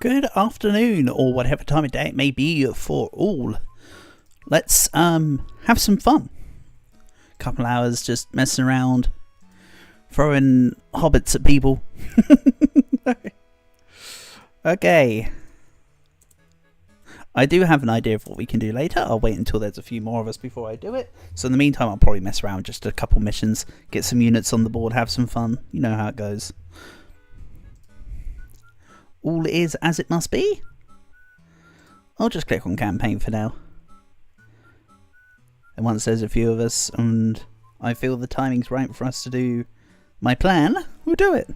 Good afternoon, or whatever time of day it may be for all. Let's have some fun. Couple hours just messing around, throwing hobbits at people. Okay. I do have an idea of what we can do later. I'll wait until there's a few more of us before I do it. So in the meantime, I'll probably mess around just a couple missions, get some units on the board, have some fun. You know how it goes. All is as it must be. I'll just click on campaign for now. And once there's a few of us and I feel the timing's right for us to do my plan, we'll do it.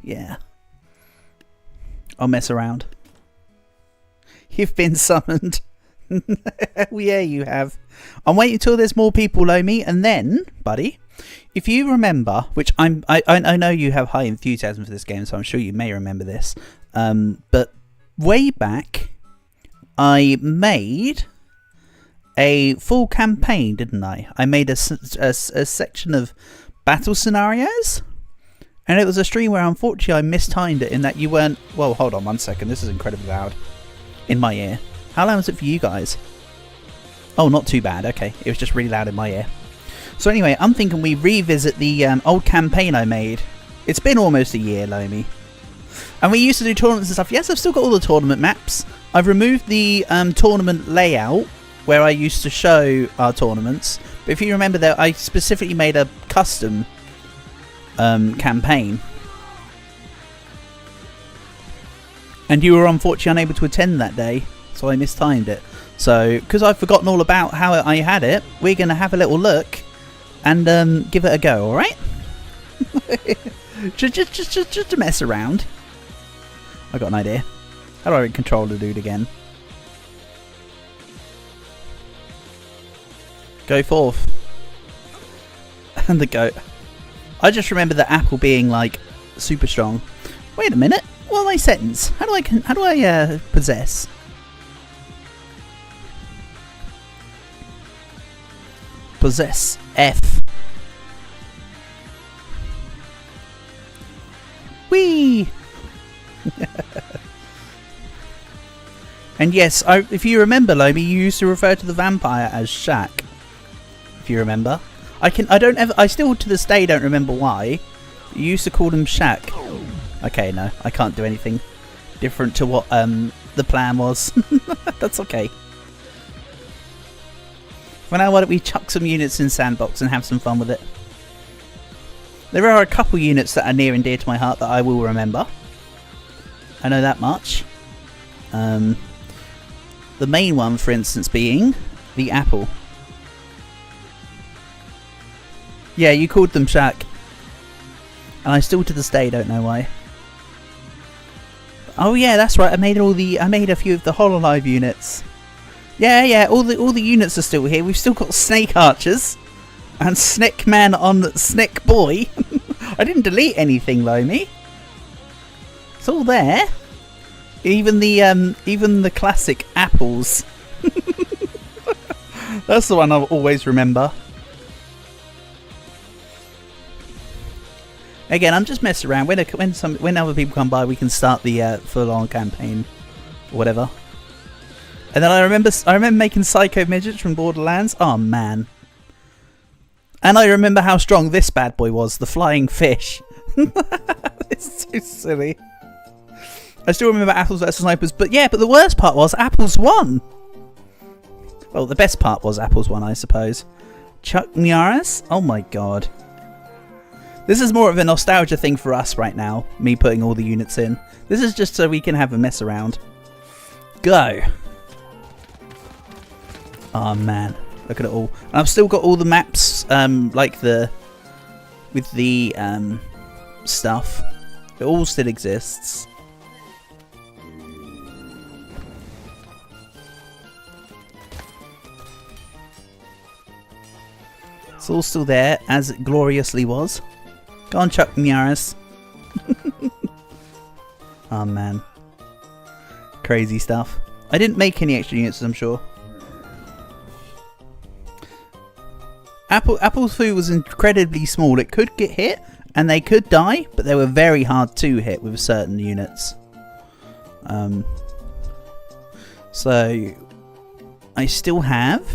Yeah. I'll mess around. You've been summoned. Yeah, you have. I'm waiting until there's more people like me, and then, buddy, if you remember, which I know you have high enthusiasm for this game, so I'm sure you may remember this. But way back, I made a full campaign, didn't I? I made a section of battle scenarios, and it was a stream where unfortunately I mistimed it in that you weren't. Well, hold on 1 second. This is incredibly loud in my ear. How loud is it for you guys? Oh, not too bad. Okay, it was just really loud in my ear. So anyway, I'm thinking we revisit the old campaign I made. It's been almost a year, Lomi. And we used to do tournaments and stuff. Yes, I've still got all the tournament maps. I've removed the tournament layout where I used to show our tournaments. But if you remember that, I specifically made a custom campaign. And you were unfortunately unable to attend that day, so I mistimed it. So, because I've forgotten all about how I had it, we're going to have a little look and give it a go, alright? just to mess around. I got an idea. How do I control the dude again? Go forth. And the goat. I just remember the apple being like super strong. Wait a minute. What are my settings? How do I possess? Possess F. Whee! And yes, if you remember, Lomi, you used to refer to the vampire as Shaq. If you remember, I still to this day don't remember why. You used to call him Shaq. Okay, no, I can't do anything different to what the plan was. That's okay. For now, why don't we chuck some units in Sandbox and have some fun with it? There are a couple units that are near and dear to my heart that I will remember. I know that much. The main one, for instance, being the apple. Yeah, you called them Shaq. And I still to this day don't know why. Oh yeah, that's right. I made a few of the Hololive units. Yeah, all the units are still here. We've still got Snake Archers and Snick Man on Snick Boy. I didn't delete anything, Lomi. It's all there. Even the classic apples. That's the one I'll always remember. Again, I'm just messing around. When other people come by, we can start the full-on campaign, or whatever. And then I remember making Psycho Midgets from Borderlands. Oh man! And I remember how strong this bad boy was, the flying fish. It's so silly. I still remember Apples vs Snipers, but the worst part was Apples won. Well, the best part was Apples won, I suppose. Chuck Norris? Oh my god. This is more of a nostalgia thing for us right now, me putting all the units in. This is just so we can have a mess around. Go! Oh man, look at it all. And I've still got all the maps, with the stuff. It all still exists. It's all still there, as it gloriously was. Go on, Chuck Norris. Oh man. Crazy stuff. I didn't make any extra units, I'm sure. Apple's food was incredibly small. It could get hit, And they could die, but they were very hard to hit with certain units. So I still have...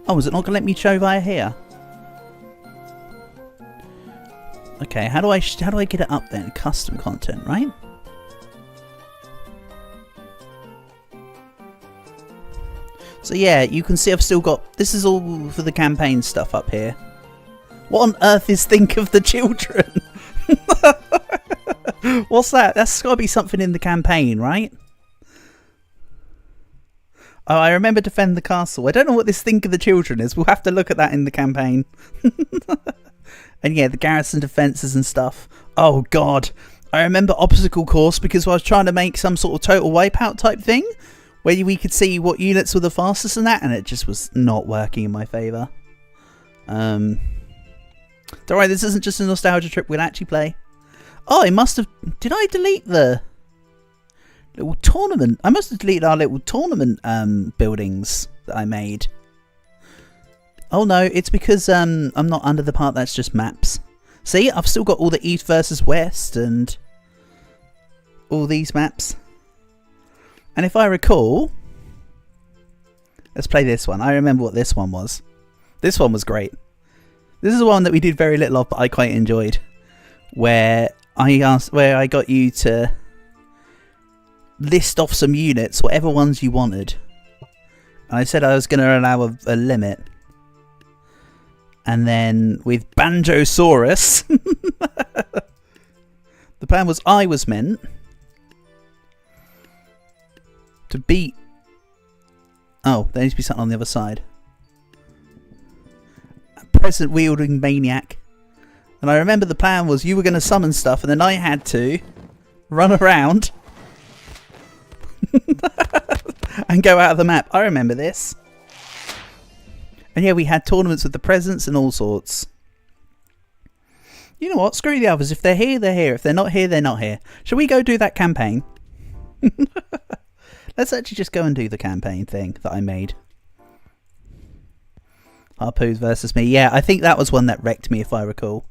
Oh, is it not going to let me show via here? Okay, how do I get it up then? Custom content, right? So yeah, you can see I've still got... This is all for the campaign stuff up here. What on earth is Think of the Children? What's that? That's got to be something in the campaign, right? Oh, I remember Defend the Castle. I don't know what this Think of the Children is. We'll have to look at that in the campaign. And yeah, the garrison defences and stuff. Oh god. I remember Obstacle Course because I was trying to make some sort of total wipeout type thing where we could see what units were the fastest and that, and it just was not working in my favour. Don't worry, this isn't just a nostalgia trip. We'll actually play. Oh, I must have... Did I delete the little tournament? I must have deleted our little tournament buildings that I made. Oh no, it's because I'm not under the part that's just maps. See, I've still got all the East versus West and all these maps. And if I recall... Let's play this one. I remember what this one was. This one was great. This is one that we did very little of, but I quite enjoyed. Where I got you to list off some units, whatever ones you wanted. And I said I was going to allow a limit. And then with Banjosaurus, the plan was I was meant to beat... Oh, there needs to be something on the other side. A present wielding maniac. And I remember the plan was you were going to summon stuff and then I had to run around and go out of the map. I remember this. And yeah, we had tournaments with the presents and all sorts. You know what? Screw the others. If they're here, they're here. If they're not here, they're not here. Shall we go do that campaign? Let's actually just go and do the campaign thing that I made. Harpoos versus me. Yeah, I think that was one that wrecked me if I recall.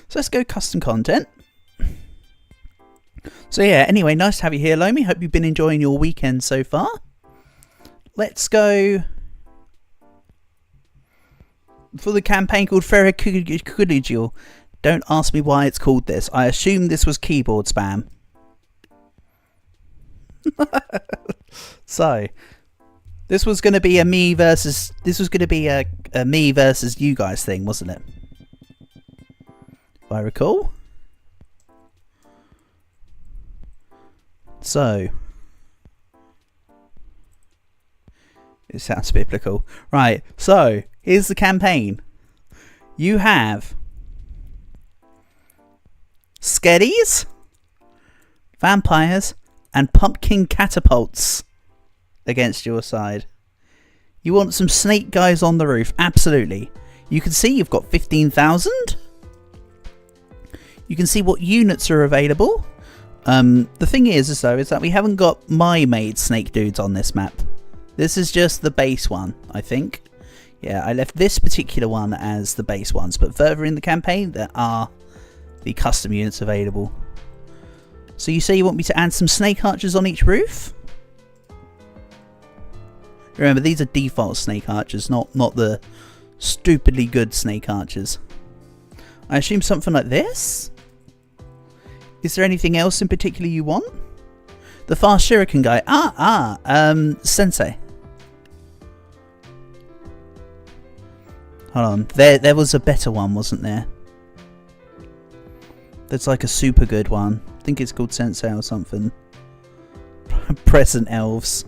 So let's go custom content. So yeah, anyway, nice to have you here, Lomi. Hope you've been enjoying your weekend so far. Let's go... for the campaign called Ferrocudigial. Don't ask me why it's called this. I assume this was keyboard spam. So, this was going to be a me versus... This was going to be a me versus you guys thing, wasn't it? If I recall. So... It sounds biblical. Right, so... Here's the campaign. You have Skeddies, vampires, and pumpkin catapults against your side. You want some snake guys on the roof? Absolutely. You can see you've got 15,000. You can see what units are available. The thing is though, is that we haven't got my made snake dudes on this map. This is just the base one, I think. Yeah, I left this particular one as the base ones, but further in the campaign there are the custom units available. So you say you want me to add some snake archers on each roof? Remember, these are default snake archers, not the stupidly good snake archers. I assume something like this? Is there anything else in particular you want? The fast shuriken guy. Sensei. Hold on, there was a better one, wasn't there? There's like a super good one. I think it's called Sensei or something. Present elves.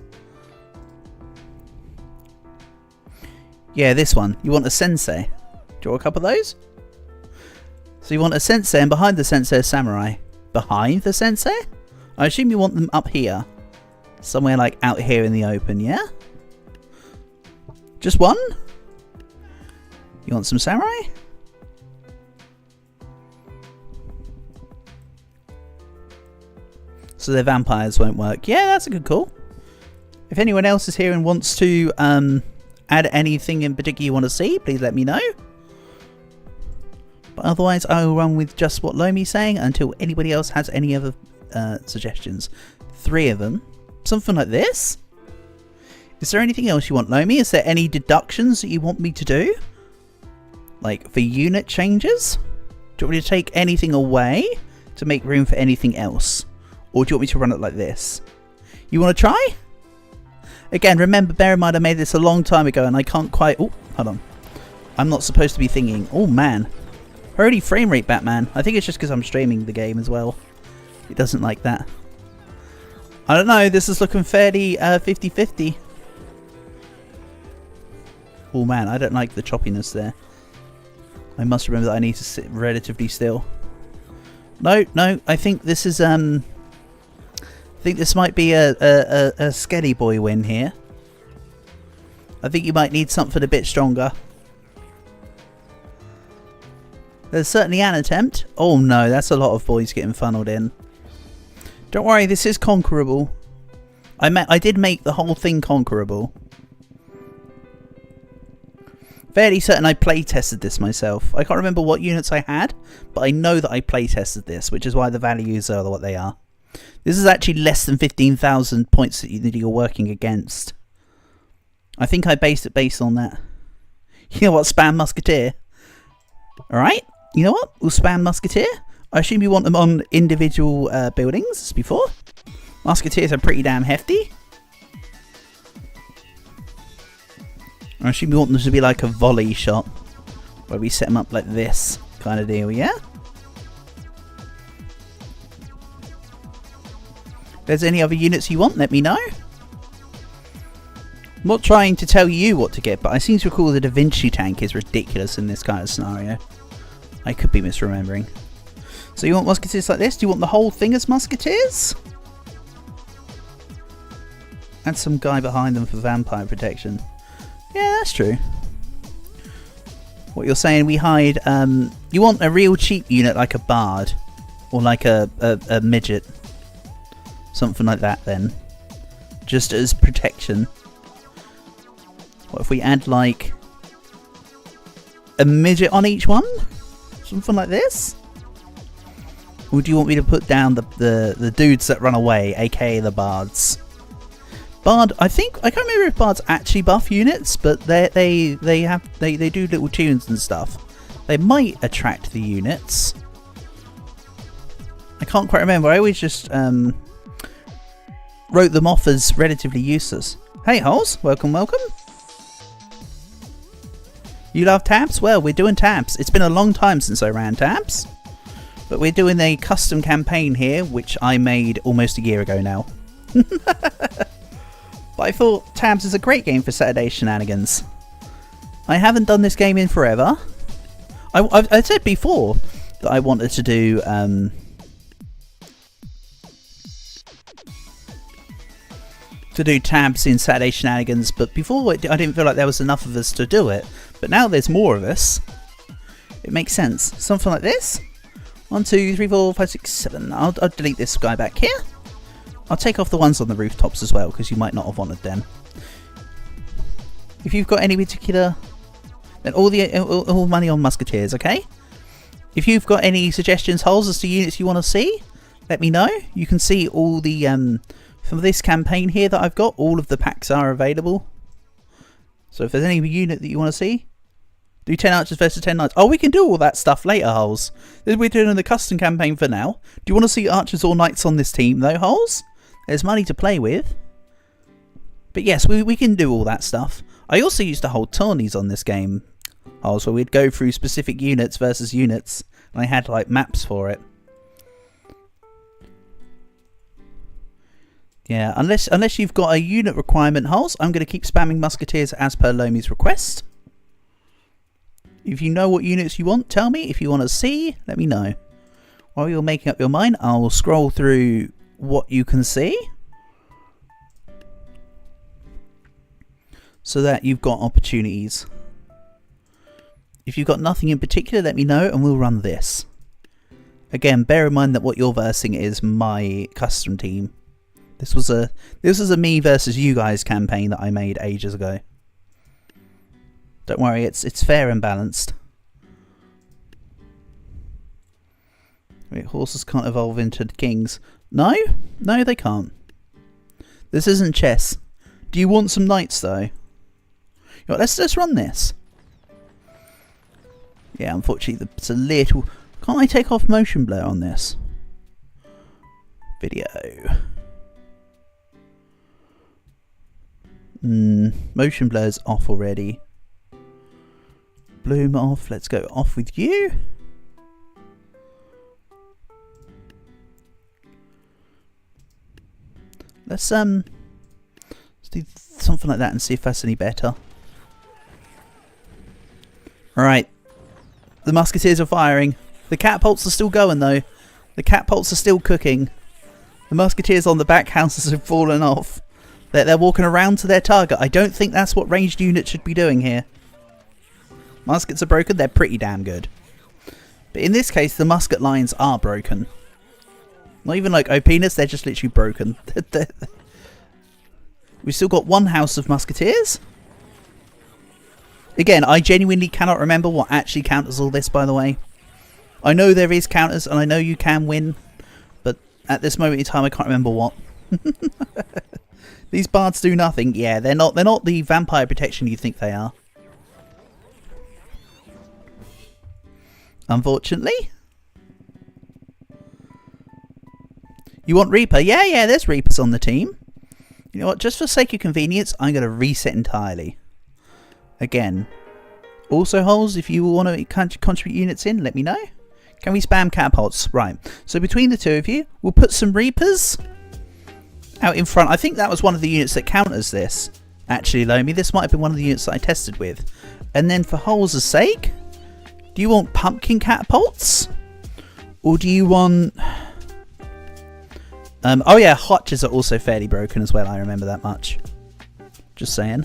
Yeah, this one. You want a Sensei? Do you want a couple of those? So you want a Sensei, and behind the Sensei is Samurai. Behind the Sensei? I assume you want them up here. Somewhere like out here in the open, yeah? Just one? You want some samurai? So their vampires won't work. Yeah, that's a good call. If anyone else is here and wants to add anything in particular you want to see, please let me know. But otherwise, I will run with just what Lomi's saying until anybody else has any other suggestions. 3 of them. Something like this? Is there anything else you want, Lomi? Is there any deductions that you want me to do? Like, for unit changes? Do you want me to take anything away to make room for anything else? Or do you want me to run it like this? You want to try? Again, remember, bear in mind I made this a long time ago and I can't quite... Oh, hold on. I'm not supposed to be thinking. Oh, man. Already frame rate, Batman. I think it's just because I'm streaming the game as well. It doesn't like that. I don't know. This is looking fairly 50-50. Oh, man. I don't like the choppiness there. I must remember that I need to sit relatively still. No. I think this is... I think this might be a Skelly Boy win here. I think you might need something a bit stronger. There's certainly an attempt. Oh no, that's a lot of boys getting funneled in. Don't worry, this is conquerable. I did make the whole thing conquerable. Fairly certain I play tested this myself. I can't remember what units I had, but I know that I play tested this, which is why the values are what they are. This is actually less than 15,000 points that you're working against. I think I based it based on that. You know what? Spam Musketeer. Alright. You know what? We'll spam Musketeer. I assume you want them on individual buildings as before. Musketeers are pretty damn hefty. I assume you want them to be like a volley shot. Where we set them up like this kind of deal, yeah? If there's any other units you want, let me know. I'm not trying to tell you what to get, but I seem to recall the Da Vinci tank is ridiculous in this kind of scenario. I could be misremembering. So you want musketeers like this? Do you want the whole thing as musketeers? And some guy behind them for vampire protection. Yeah, that's true. What you're saying, we hide... you want a real cheap unit like a bard. Or like a midget. Something like that then. Just as protection. What if we add like... a midget on each one? Something like this? Or do you want me to put down the dudes that run away, aka the bards? Bard, I can't remember if bards actually buff units, but they do little tunes and stuff. They might attract the units. I can't quite remember. I always just wrote them off as relatively useless. Hey Holes, welcome. You love tabs? Well, we're doing tabs. It's been a long time since I ran tabs. But we're doing a custom campaign here, which I made almost a year ago now. But I thought tabs is a great game for Saturday Shenanigans. I haven't done this game in forever. I said before that I wanted to do... tabs in Saturday Shenanigans, but before I didn't feel like there was enough of us to do it. But now there's more of us. It makes sense. Something like this. 1, 2, 3, 4, 5, 6, 7. I'll delete this guy back here. I'll take off the ones on the rooftops as well, because you might not have wanted them. If you've got any particular... then all money on musketeers, okay? If you've got any suggestions, Holes, as to units you want to see, let me know. You can see all the... for this campaign here that I've got, all of the packs are available. So if there's any unit that you want to see, do 10 archers versus 10 knights. Oh, we can do all that stuff later, Holes. We're doing the custom campaign for now. Do you want to see archers or knights on this team, though, Holes? There's money to play with. But yes, we can do all that stuff. I also used to hold tourneys on this game, Holes, where we'd go through specific units versus units, and I had like maps for it. Yeah, unless you've got a unit requirement, Holes, I'm going to keep spamming musketeers as per Lomi's request. If you know what units you want, tell me. If you want to see, let me know. While you're making up your mind, I'll scroll through what you can see, so that you've got opportunities. If you've got nothing in particular, let me know and we'll run this. Again, bear in mind that what you're versing is my custom team. This was a me versus you guys campaign that I made ages ago. Don't worry, it's fair and balanced. Wait, horses can't evolve into kings. No? No, they can't. This isn't chess. Do you want some knights, though? You know what, let's just run this. Yeah, unfortunately, it's a little... Can't I take off motion blur on this? Video. Motion blur's off already. Bloom off. Let's go off with you. Let's do something like that and see if that's any better. Alright. The musketeers are firing. The catapults are still going though. The catapults are still cooking. The musketeers on the back houses have fallen off. They're walking around to their target. I don't think that's what ranged units should be doing here. Muskets are broken. They're pretty damn good. But in this case, the musket lines are broken. Not even like OPness, they're just literally broken. We've still got one house of musketeers. Again, I genuinely cannot remember what actually counters all this, by the way. I know there is counters, and I know you can win. But at this moment in time, I can't remember what. These bards do nothing. Yeah, they're not the vampire protection you think they are. Unfortunately. You want Reaper? Yeah, there's Reapers on the team. You know what? Just for sake of convenience, I'm going to reset entirely. Again. Also, holes, if you want to contribute units in, let me know. Can we spam catapults? Right. So between the two of you, we'll put some Reapers out in front. I think that was one of the units that counters this. Actually, Lomi, this might have been one of the units that I tested with. And then for holes' sake, do you want pumpkin catapults? Or do you want... oh yeah, hotches are also fairly broken as well, I remember that much. Just saying.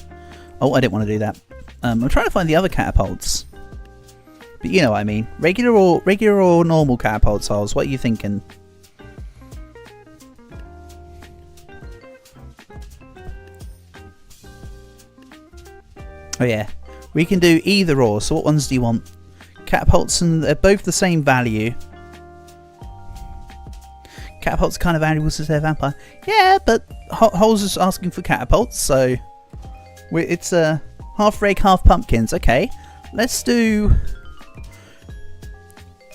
Oh, I didn't want to do that. I'm trying to find the other catapults. But you know what I mean. Regular or normal catapults, holes, what are you thinking? Oh yeah, we can do either or, so what ones do you want? Catapults, and they're both the same value. Catapults are kind of valuable to their vampire. Yeah, but Holes is asking for catapults, so it's half reg, half pumpkins. Okay, let's do... Do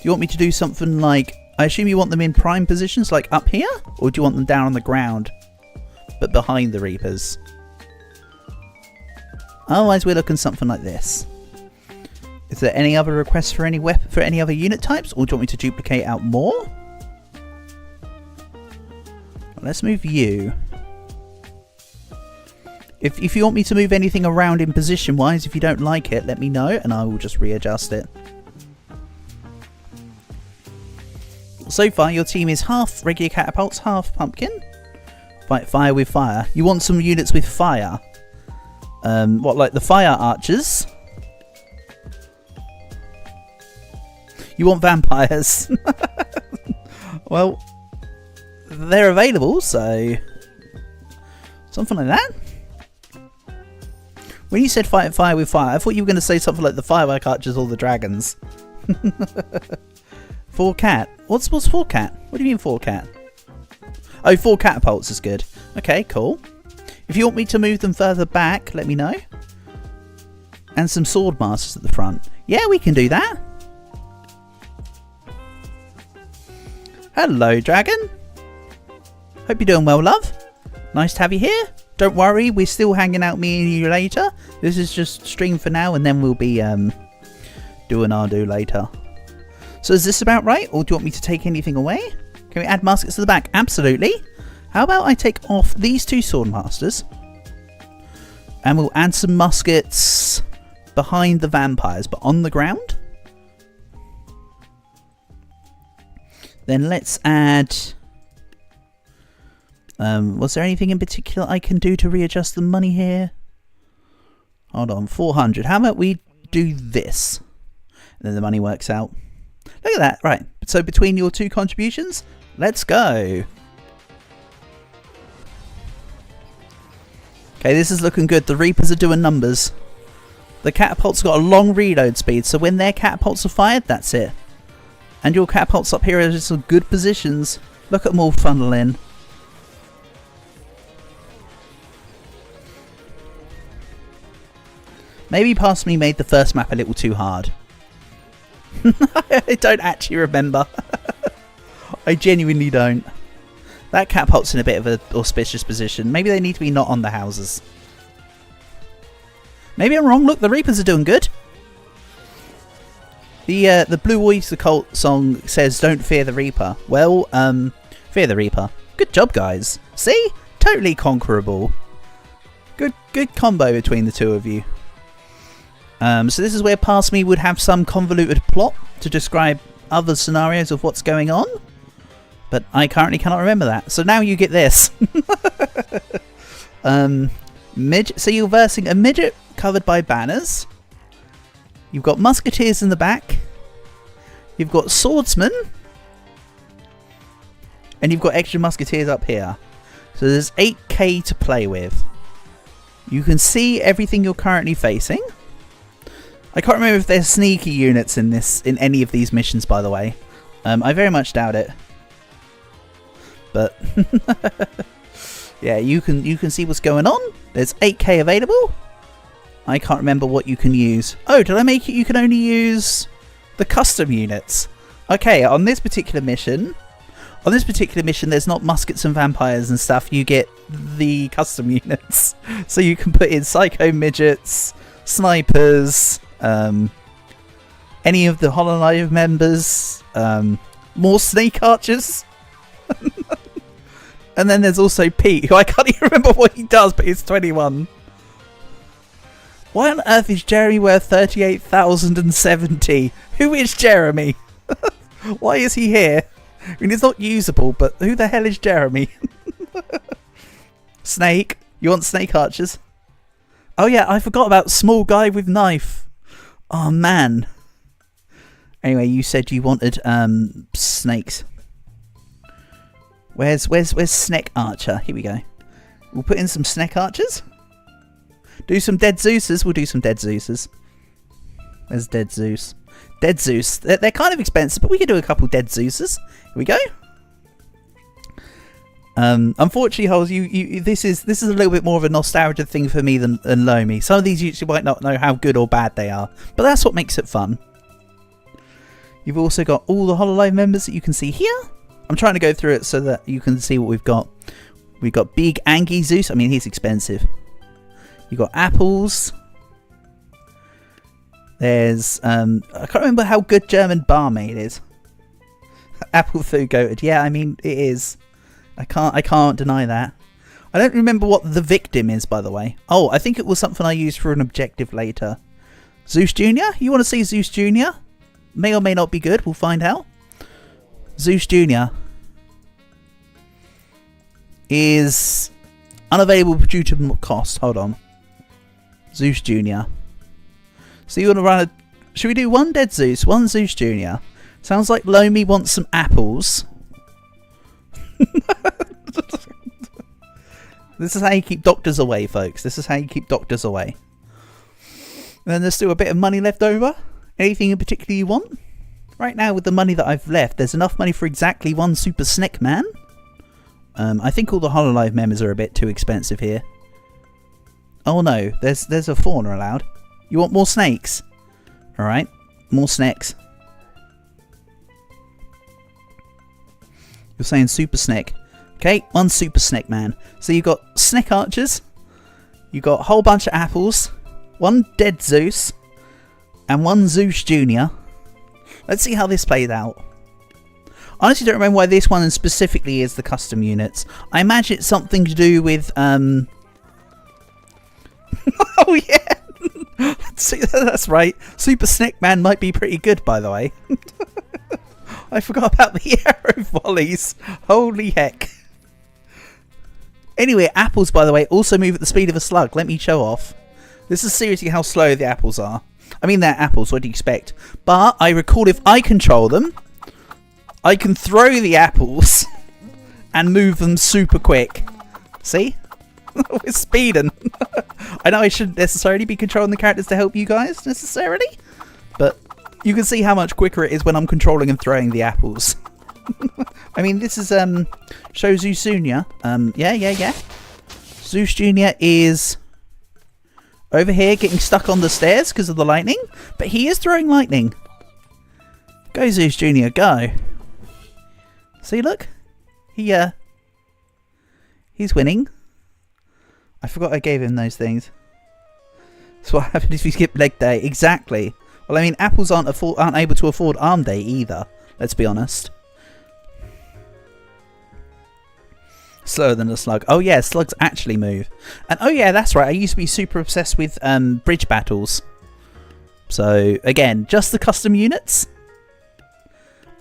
you want me to do something like... I assume you want them in prime positions, like up here? Or do you want them down on the ground, but behind the Reapers? Otherwise, we're looking something like this. Is there any other requests for any other unit types, or do you want me to duplicate out more? Let's move you. If you want me to move anything around in position wise, if you don't like it, let me know and I will just readjust it. So far, your team is half regular catapults, half pumpkin. Fight fire with fire. You want some units with fire? What, like the fire archers? You want vampires? Well, they're available, so something like that. When you said fight fire with fire, I thought you were going to say something like the firework archers or the dragons. 4 cat. What's 4 cat? What do you mean 4 cat? Oh, 4 catapults is good. Okay, cool. If you want me to move them further back, let me know. And some sword masters at the front. Yeah, we can do that. Hello, dragon. Hope you're doing well, love. Nice to have you here. Don't worry, we're still hanging out, me and you later. This is just stream for now, and then we'll be doing our do later. So is this about right, or do you want me to take anything away? Can we add muskets to the back? Absolutely. How about I take off these 2 sword masters, and we'll add some muskets behind the vampires, but on the ground. Then let's add... was there anything in particular I can do to readjust the money here? Hold on, 400. How about we do this? And then the money works out. Look at that. Right. So between your 2 contributions, let's go. Okay, this is looking good. The Reapers are doing numbers. The catapults got a long reload speed, so when their catapults are fired, that's it. And your catapults up here are just some good positions. Look at them all funnel in. Maybe past me made the first map a little too hard. I don't actually remember. I genuinely don't. That catapult's in a bit of an auspicious position. Maybe they need to be not on the houses. Maybe I'm wrong. Look, the Reapers are doing good. The Blue Oyster Cult song says, "Don't fear the Reaper." Well, fear the Reaper. Good job, guys. See? Totally conquerable. Good combo between the two of you. So this is where past me would have some convoluted plot to describe other scenarios of what's going on. But I currently cannot remember that. So now you get this. So you're versing a midget covered by banners. You've got musketeers in the back. You've got swordsmen. And you've got extra musketeers up here. So there's 8k to play with. You can see everything you're currently facing. I can't remember if there's sneaky units in any of these missions, by the way. I very much doubt it. But yeah, you can see what's going on. There's 8k available. I can't remember what you can use. Oh, did I make it you can only use the custom units? Okay, on this particular mission, there's not muskets and vampires and stuff. You get the custom units. So you can put in psycho midgets, snipers, any of the Hololive members, more snake archers. And then there's also Pete, who I can't even remember what he does, but he's 21. Why on earth is Jeremy worth 38,070? Who is Jeremy? Why is he here? I mean, it's not usable, but who the hell is Jeremy? Snake. You want snake archers? Oh yeah, I forgot about small guy with knife. Oh man. Anyway, you said you wanted snakes. Where's Snake Archer? Here we go. We'll put in some Snake Archers. Do some Dead Zeuses. We'll do some Dead Zeuses. Where's Dead Zeus? Dead Zeus. They're kind of expensive, but we could do a couple Dead Zeuses. Here we go. Unfortunately, Holes, this is a little bit more of a nostalgia thing for me than Lomi. Some of these you might not know how good or bad they are, but that's what makes it fun. You've also got all the Hololive members that you can see here. I'm trying to go through it so that you can see what we've got. We've got Big Angie Zeus. I mean, he's expensive. You've got apples. There's I can't remember how good German barmaid is. Apple food goated. Yeah, I mean it is. I can't deny that. I don't remember what the victim is, by the way. Oh, I think it was something I used for an objective later. Zeus Jr.? You want to see Zeus Jr.? May or may not be good. We'll find out. Zeus Jr. is unavailable due to cost. Hold on. Zeus Jr. So you want to run a... Should we do one Dead Zeus, one Zeus Jr.? Sounds like Lomi wants some apples. This is how you keep doctors away, folks. This is how you keep doctors away. And then there's still a bit of money left over. Anything in particular you want? Right now, with the money that I've left, there's enough money for exactly one Super Snake Man. I think all the Hololive members are a bit too expensive here. Oh no, there's a fauna allowed. You want more snakes? Alright, more snakes. You're saying Super Snake. Okay, one Super Snake Man. So you've got Snake Archers. You've got a whole bunch of apples. One Dead Zeus. And one Zeus Jr. Let's see how this played out. I honestly don't remember why this one specifically is the custom units. I imagine it's something to do with... Oh yeah! See, that's right. Super Snake Man might be pretty good, by the way. I forgot about the arrow volleys. Holy heck. Anyway, apples, by the way, also move at the speed of a slug. Let me show off. This is seriously how slow the apples are. I mean, they're apples, what do you expect? But I recall if I control them, I can throw the apples and move them super quick. See? We're speeding. I know I shouldn't necessarily be controlling the characters to help you guys, necessarily. But You can see how much quicker it is when I'm controlling and throwing the apples. I mean, this is show Zeus Jr. Yeah. Zeus Jr. is over here getting stuck on the stairs because of the lightning, but he is throwing lightning. Go Zeus Jr. Go. See, look, he's winning. I forgot I gave him those things. That's what happens if you skip leg day. Exactly. Well, I mean, apples aren't able to afford arm day either. Let's be honest. Slower than a slug. Oh yeah, slugs actually move. And oh yeah, that's right. I used to be super obsessed with bridge battles. So again, just the custom units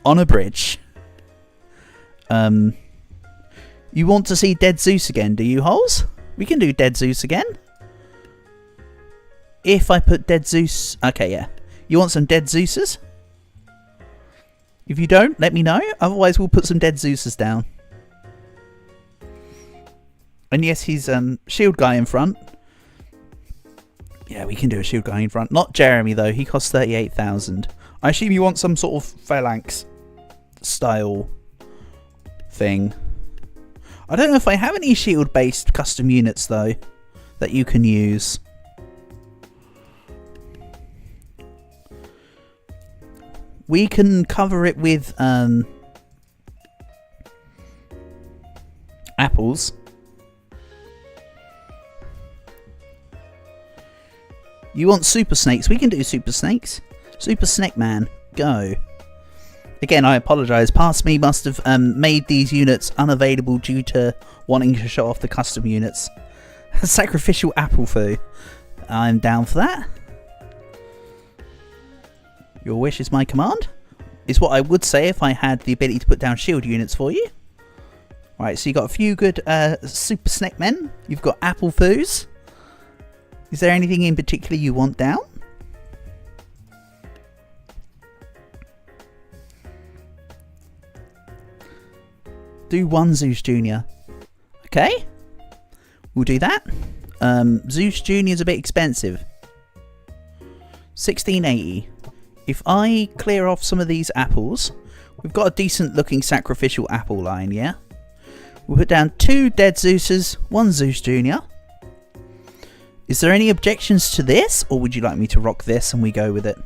on a bridge. You want to see Dead Zeus again, do you, Holes? We can do Dead Zeus again. If I put Dead Zeus... Okay, yeah. You want some Dead Zeuses? If you don't, let me know. Otherwise, we'll put some Dead Zeuses down. And yes, he's shield guy in front. Yeah, we can do a shield guy in front. Not Jeremy, though. He costs 38,000. I assume you want some sort of phalanx style thing. I don't know if I have any shield-based custom units, though, that you can use. We can cover it with apples. You want super snakes? We can do super snakes. Super snake man, go. Again, I apologise. Past me must have made these units unavailable due to wanting to show off the custom units. Sacrificial apple foo. I'm down for that. Your wish is my command. Is what I would say if I had the ability to put down shield units for you. Right, so you've got a few good super snake men. You've got apple foos. Is there anything in particular you want down? Do one Zeus Jr. Okay. We'll do that. Zeus Jr. is a bit expensive. 1680. If I clear off some of these apples, we've got a decent looking sacrificial apple line, yeah? We'll put down 2 Dead Zeuses, 1 Zeus Jr. Is there any objections to this, or would you like me to rock this and we go with it?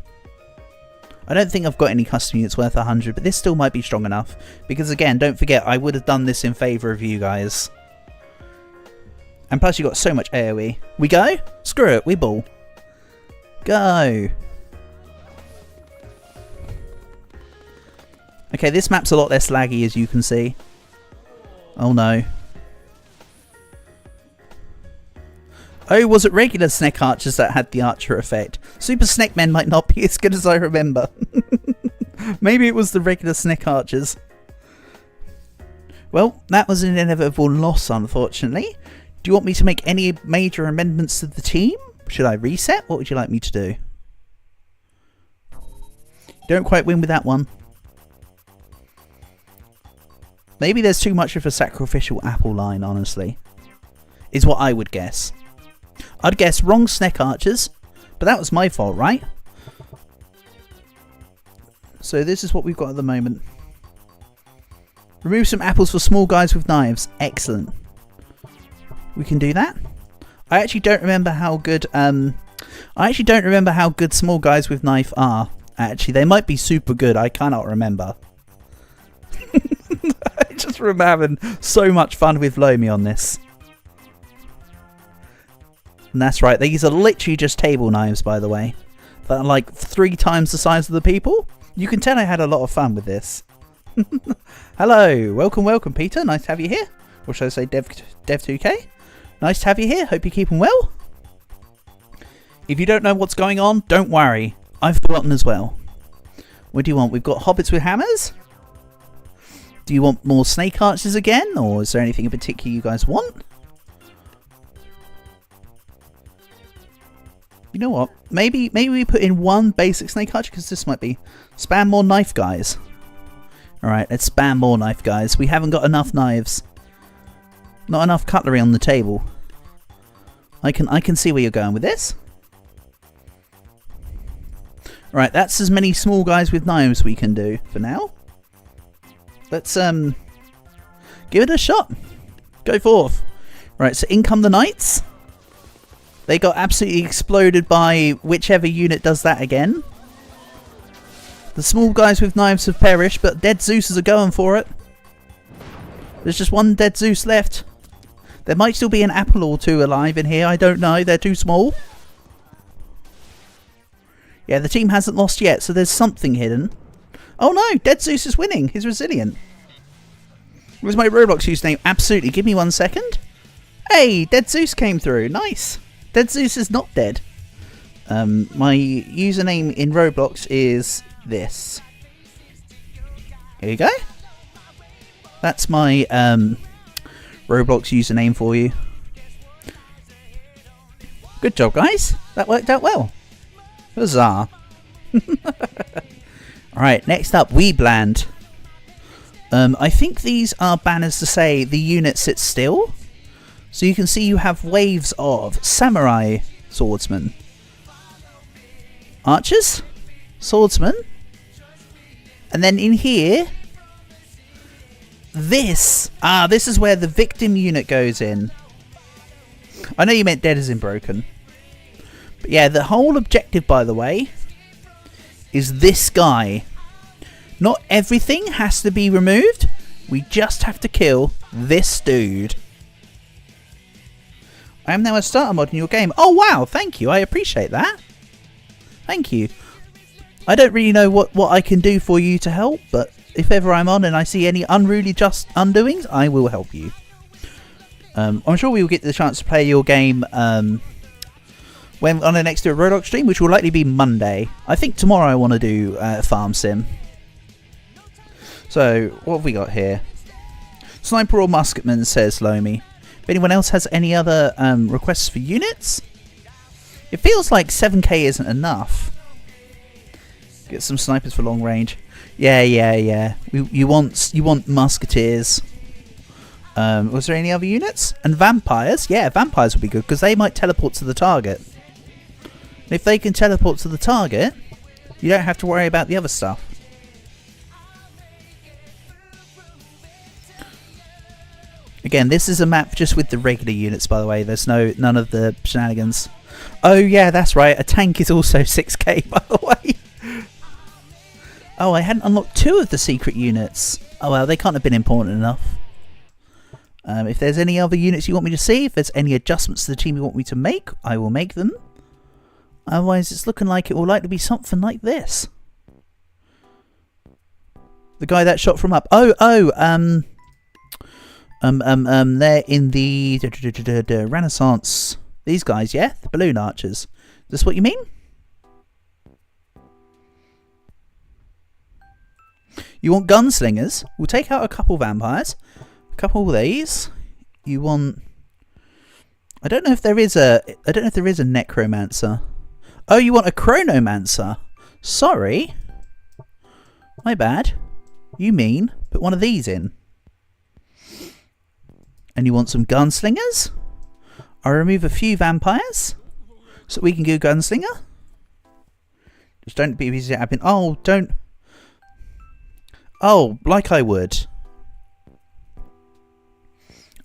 I don't think I've got any custom units worth 100, but this still might be strong enough. Because again, don't forget, I would have done this in favour of you guys. And plus you got so much AoE. We go? Screw it, we ball. Go! Okay, this map's a lot less laggy, as you can see. Oh no. Oh, was it regular snake archers that had the archer effect? Super snake men might not be as good as I remember. Maybe it was the regular snake archers. Well, that was an inevitable loss, unfortunately. Do you want me to make any major amendments to the team? Should I reset? What would you like me to do? Don't quite win with that one. Maybe there's too much of a sacrificial apple line, honestly. Is what I would guess. I'd guess wrong snake archers, but that was my fault, right? So this is what we've got at the moment. Remove some apples for small guys with knives. Excellent. We can do that. I actually don't remember how good small guys with knife are. Actually, they might be super good. I cannot remember. I just remember having so much fun with Lomi on this. And that's right, these are literally just table knives, by the way. That are like 3 times the size of the people. You can tell I had a lot of fun with this. Hello, welcome Peter, nice to have you here. Or should I say Dev2K? Nice to have you here, hope you're keeping well. If you don't know what's going on, don't worry. I've forgotten as well. What do you want? We've got hobbits with hammers. Do you want more snake archers again? Or is there anything in particular you guys want? You know what? Maybe we put in 1 basic snake archer, because this might be... Spam more knife guys. Alright, let's spam more knife guys. We haven't got enough knives. Not enough cutlery on the table. I can see where you're going with this. Right, that's as many small guys with knives we can do for now. Let's give it a shot. Go forth. Right, so in come the knights. They got absolutely exploded by whichever unit does that again. The small guys with knives have perished, but dead Zeus's are going for it. There's just one dead Zeus left. There might still be an apple or two alive in here. I don't know. They're too small. Yeah, the team hasn't lost yet, so there's something hidden. Oh no, dead Zeus is winning. He's resilient. Where's my Roblox username? Absolutely. Give me 1 second. Hey, dead Zeus came through. Nice. Dead Zeus is not dead. My username in Roblox is this. Here you go. That's my Roblox username for you. Good job, guys. That worked out well. Huzzah. Alright, next up, Weebland. I think these are banners to say the unit sits still. So you can see you have waves of samurai swordsmen, archers, swordsmen, and then in here, this is where the victim unit goes in. I know you meant dead as in broken. But yeah, the whole objective, by the way, is this guy. Not everything has to be removed. We just have to kill this dude. I am now a starter mod in your game. Oh wow, thank you. I appreciate that. Thank you. I don't really know what I can do for you to help, but if ever I'm on and I see any unruly just undoings, I will help you. I'm sure we will get the chance to play your game when on the next Roblox stream, which will likely be Monday. I think tomorrow I want to do Farm Sim. So, what have we got here? Sniper or Musketman, says Lomi. If anyone else has any other requests for units, it feels like 7k isn't enough. Get some snipers for long range. Yeah. You want musketeers. Was there any other units? And vampires? Yeah, vampires would be good because they might teleport to the target. And if they can teleport to the target, you don't have to worry about the other stuff. Again, this is a map just with the regular units, by the way. There's none of the shenanigans. Oh yeah, that's right. A tank is also 6k, by the way. Oh, I hadn't unlocked 2 of the secret units. Oh well, they can't have been important enough. If there's any other units you want me to see, if there's any adjustments to the team you want me to make, I will make them. Otherwise, it's looking like it will likely be something like this. The guy that shot from up. They're in the Renaissance. These guys, yeah? The balloon archers. Is this what you mean? You want gunslingers? We'll take out a couple vampires. A couple of these. You want... I don't know if there is a necromancer. Oh, you want a chronomancer? Sorry. My bad. You mean put one of these in. And you want some gunslingers? I'll remove a few vampires so we can go gunslinger. Just don't be easy to happen. Oh, don't. Oh, like I would.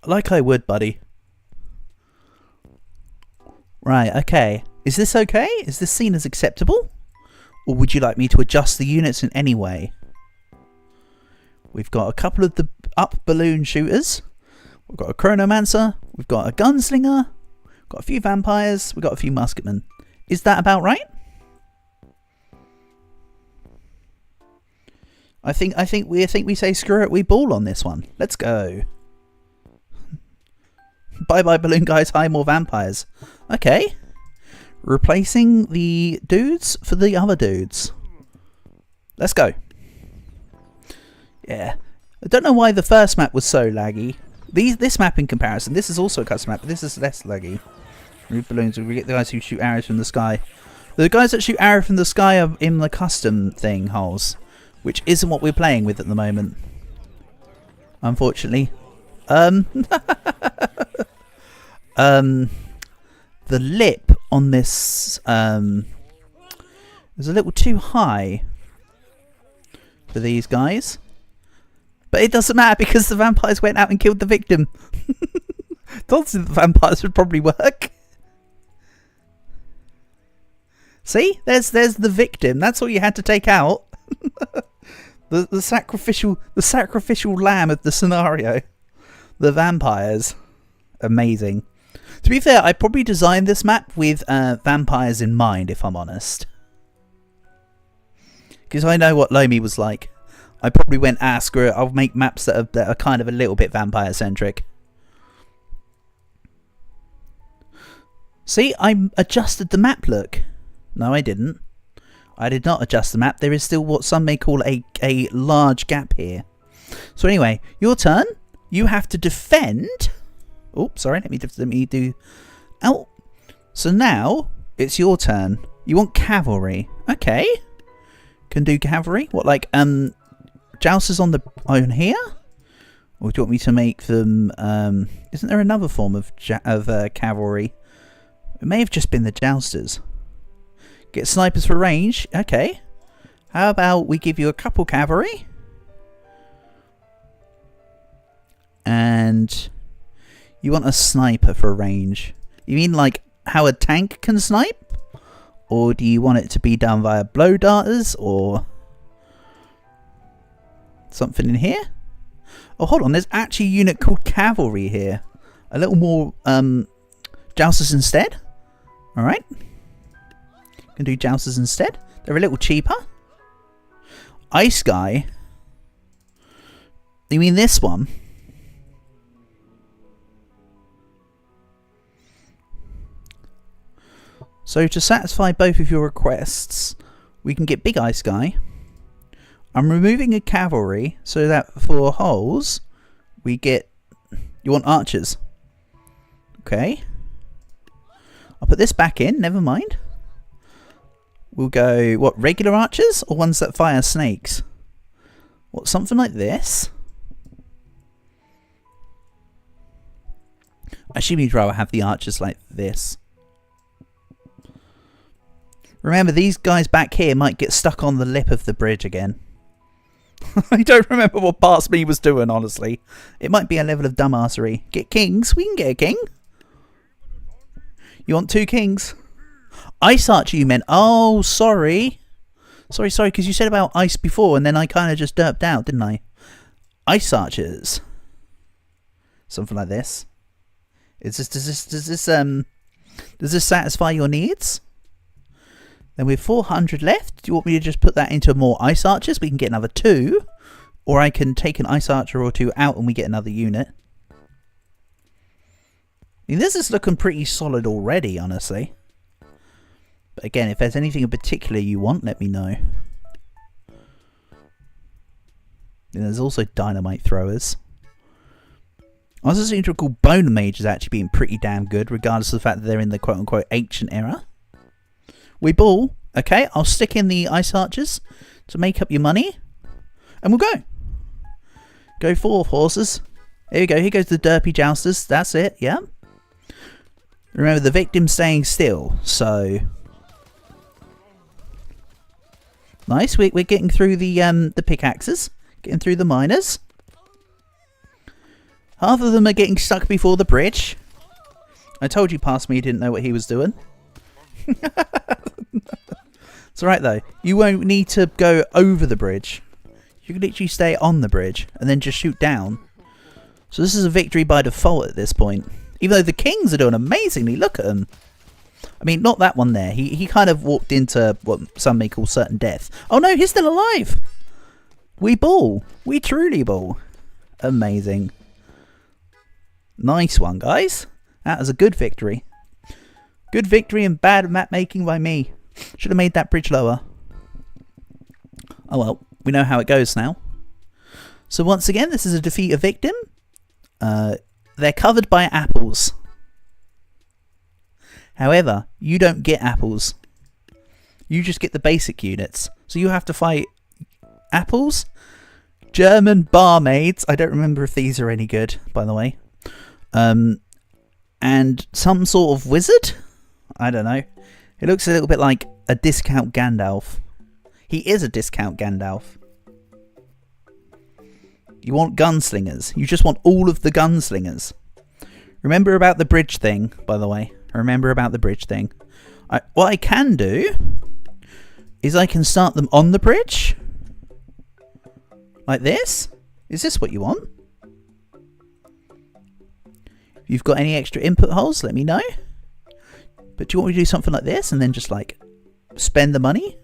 Like I would, buddy. Right, okay. Is this okay? Is this seen as acceptable? Or would you like me to adjust the units in any way? We've got a couple of the up balloon shooters. We've got a chronomancer. We've got a gunslinger. We've got a few vampires. We've got a few musketmen. Is that about right? I think we say screw it. We ball on this one. Let's go. Bye bye balloon guys. Hi, more vampires. Okay. Replacing the dudes for the other dudes. Let's go. Yeah. I don't know why the first map was so laggy. This map in comparison, this is also a custom map, but this is less laggy. Remove balloons, we get the guys who shoot arrows from the sky. The guys that shoot arrows from the sky are in the custom thing holes, which isn't what we're playing with at the moment. Unfortunately. The lip on this It's a little too high for these guys. But it doesn't matter because the vampires went out and killed the victim. Dodging the vampires would probably work. See? There's the victim. That's all you had to take out. the sacrificial lamb of the scenario. The vampires. Amazing. To be fair, I probably designed this map with vampires in mind, if I'm honest. Because I know what Lomi was like. I probably went, screw it, I'll make maps that are kind of a little bit vampire-centric. See, I adjusted the map look. No, I didn't. I did not adjust the map. There is still what some may call a large gap here. So anyway, your turn. You have to defend. Oh, sorry. Let me do. Oh, so now it's your turn. You want cavalry? Okay, can do cavalry. What, like jousters on here? Or do you want me to make them? Isn't there another form of cavalry? It may have just been the jousters. Get snipers for range. Okay. How about we give you a couple cavalry? And you want a sniper for range. You mean like how a tank can snipe? Or do you want it to be done via blow darters or something in here? Oh, hold on. There's actually a unit called cavalry here. A little more jousters instead. Alright. Can do jousters instead. They're a little cheaper. Ice guy. You mean this one? So to satisfy both of your requests, we can get Big Ice Guy. I'm removing a cavalry so that for holes, we get... You want archers. Okay. I'll put this back in, never mind. We'll go, what, regular archers or ones that fire snakes? What, something like this? I assume you'd rather have the archers like this. Remember, these guys back here might get stuck on the lip of the bridge again. I don't remember what Parts Me was doing, honestly. It might be a level of dumbassery. Get kings? We can get a king. You want 2 kings? Ice Archer, you meant. Oh, sorry. Sorry, because you said about ice before, and then I kind of just derped out, didn't I? Ice Archers. Something like this. Does this satisfy your needs? Then with 400 left, do you want me to just put that into more Ice Archers? We can get another 2. Or I can take an Ice Archer or 2 out and we get another unit. I mean, this is looking pretty solid already, honestly. But again, if there's anything in particular you want, let me know. And there's also dynamite throwers. I also seem to recall Bone Mages actually being pretty damn good, regardless of the fact that they're in the quote-unquote ancient era. We ball. Okay, I'll stick in the Ice Archers to make up your money. And we'll go. Go 4 horses. Here we go. Here goes the derpy jousters. That's it. Yeah. Remember, the victim's staying still. So nice. We're getting through the pickaxes. Getting through the miners. Half of them are getting stuck before the bridge. I told you Past Me didn't know what he was doing. It's alright though. You won't need to go over the bridge. You can literally stay on the bridge and then just shoot down. So this is a victory by default at this point. Even though the kings are doing amazingly. Look at them. I mean, not that one there. He kind of walked into what some may call certain death. Oh no, he's still alive. We ball. We truly ball. Amazing. Nice one, guys. That was a good victory. Good victory and bad map making by me. Should have made that bridge lower. Oh well, we know how it goes now. So once again, this is a defeat a victim. They're covered by apples. However, you don't get apples. You just get the basic units. So you have to fight apples, German barmaids. I don't remember if these are any good, by the way. And some sort of wizard. I don't know. It looks a little bit like a discount Gandalf. He is a discount Gandalf. You want gunslingers. You just want all of the gunslingers. Remember about the bridge thing, by the way. Remember about the bridge thing. What I can do is I can start them on the bridge. Like this. Is this what you want? If you've got any extra input holes, let me know. But do you want me to do something like this and then just like spend the money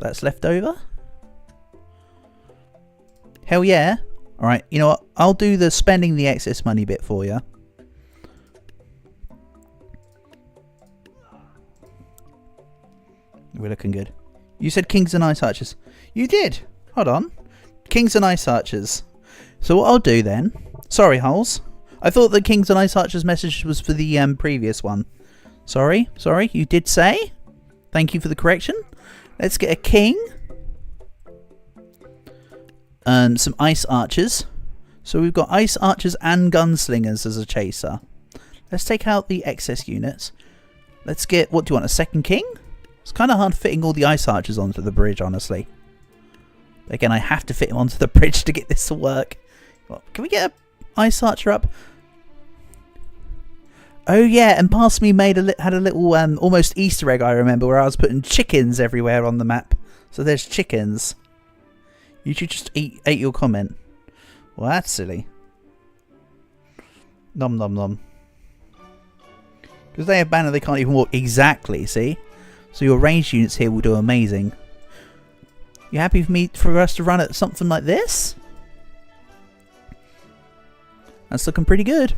that's left over? Hell yeah. Alright, you know what? I'll do the spending the excess money bit for you. We're looking good. You said Kings and Ice Archers. You did. Hold on. Kings and Ice Archers. So what I'll do then... Sorry, Holes. I thought the Kings and Ice Archers message was for the previous one. Sorry. You did say. Thank you for the correction. Let's get a King. Some Ice Archers. So we've got Ice Archers and Gunslingers as a chaser. Let's take out the excess units. Let's get... What do you want? A second King? It's kind of hard fitting all the Ice Archers onto the bridge, honestly. Again, I have to fit him onto the bridge to get this to work. Well, can we get an Ice Archer up? Oh yeah, and past me had a little almost Easter egg, I remember, where I was putting chickens everywhere on the map. So there's chickens. You should just ate your comment. Well, that's silly. Nom nom nom. Because they have banner, they can't even walk. Exactly, see? So your ranged units here will do amazing. You happy for us to run at something like this? That's looking pretty good.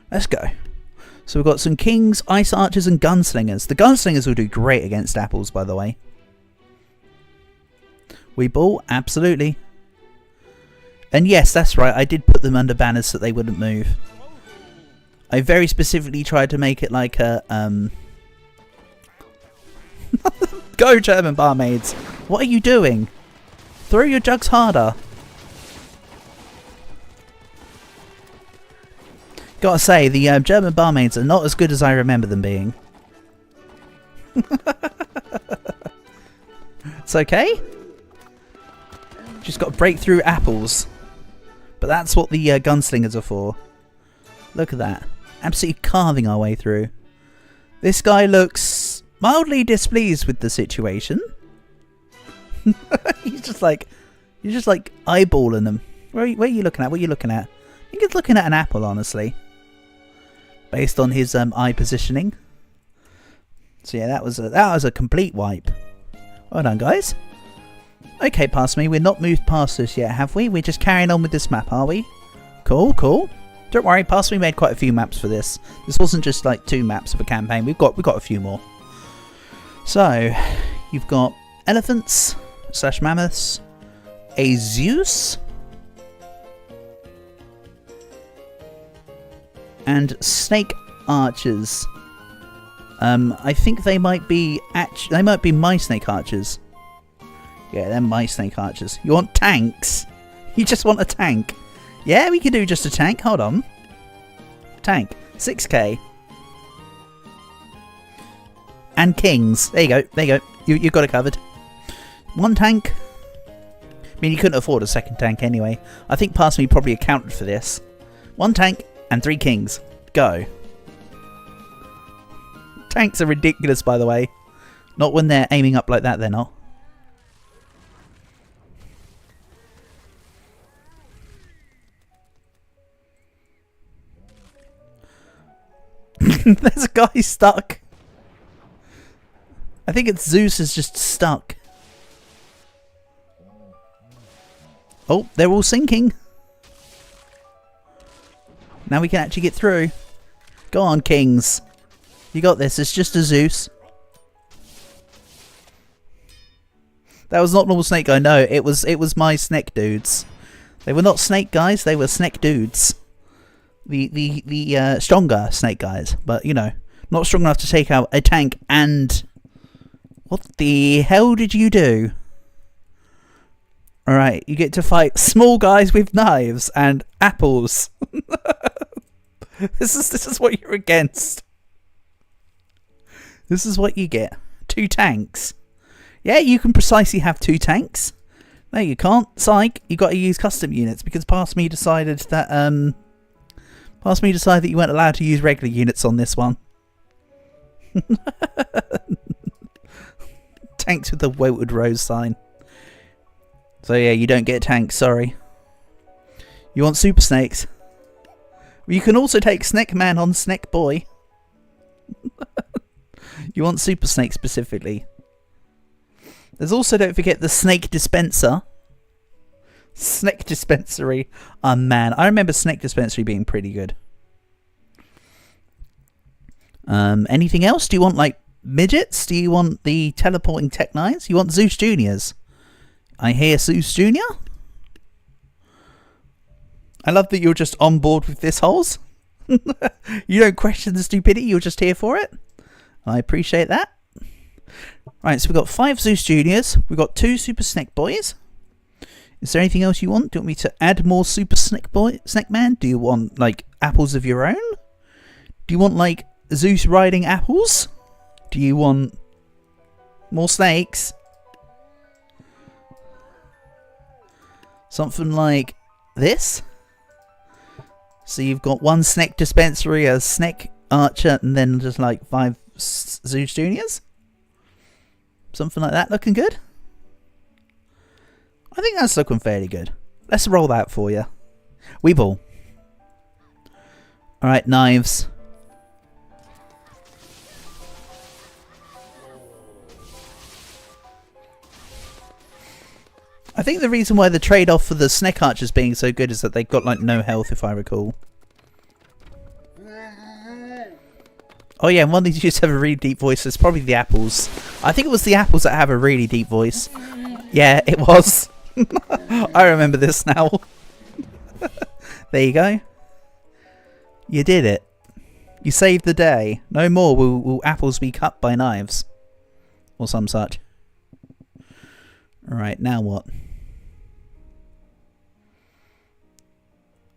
Let's go. So we've got some Kings, Ice Archers and Gunslingers. The Gunslingers will do great against apples, by the way. We ball? Absolutely. And yes, that's right. I did put them under banners so that they wouldn't move. I very specifically tried to make it like a... Go, German barmaids! What are you doing? Throw your jugs harder. Gotta say, the German barmaids are not as good as I remember them being. It's okay. Just got to break through apples. But that's what the gunslingers are for. Look at that. Absolutely carving our way through. This guy looks mildly displeased with the situation. You're just like eyeballing them. Where are you looking at? What are you looking at? I think he's looking at an apple, honestly. Based on his eye positioning. So yeah, that was a complete wipe. Well done, guys. Okay, past me. We're not moved past this yet, have we? We're just carrying on with this map, are we? Cool, cool. Don't worry, past me made quite a few maps for this. This wasn't just like 2 maps of a campaign. We've got a few more. So, you've got elephants / mammoths, a Zeus, and snake archers. I think they might be my snake archers. Yeah, they're my snake archers. You want tanks? You just want a tank? Yeah, we can do just a tank. Hold on. Tank. 6k. And kings. There you go. There you go. You got it covered. 1 tank. I mean, you couldn't afford a second tank anyway. I think past me probably accounted for this. 1 tank and 3 kings. Go. Tanks are ridiculous, by the way. Not when they're aiming up like that, they're not. There's a guy stuck. I think it's Zeus is just stuck. Oh, they're all sinking. Now we can actually get through. Go on, kings. You got this. It's just a Zeus. That was not normal snake guy. No, it was my snake dudes. They were not snake guys. They were snake dudes. The stronger snake guys, but you know, not strong enough to take out a tank. And what the hell did you do? All right, you get to fight small guys with knives and apples. This is what you're against. This is what you get. 2 tanks. Yeah, you can precisely have 2 tanks. No, you can't. Psych. You got to use custom units because past me decided that you weren't allowed to use regular units on this one. Tanks with the wilted rose sign. So yeah, you don't get tanks. Sorry. You want super snakes. You can also take Snake Man on Snake Boy. You want super snake specifically. There's also, don't forget, the snake dispenser. Snake dispensary. Oh man, I remember snake dispensary being pretty good. Anything else? Do you want like midgets? Do you want the teleporting Tech Knights? You want Zeus Juniors? I hear Zeus Junior. I love that you're just on board with this, Holes. You don't question the stupidity, you're just here for it. I appreciate that. Right, so we've got 5 Zeus Juniors. We've got 2 Super Snake Boys. Is there anything else you want? Do you want me to add more Super Snake Man? Do you want, like, apples of your own? Do you want, like, Zeus riding apples? Do you want more snakes? Something like this? So you've got 1 snake dispensary, a snake archer, and then just like 5 Zeus Juniors? Something like that looking good? I think that's looking fairly good. Let's roll that for you. Weeble. Alright, knives. I think the reason why the trade-off for the snake archers being so good is that they've got like no health, if I recall. Oh yeah, and one of these used to have a really deep voice. It's probably the apples. I think it was the apples that have a really deep voice. Yeah, it was. I remember this now. There you go. You did it. You saved the day. No more will apples be cut by knives. Or some such. Alright, now what?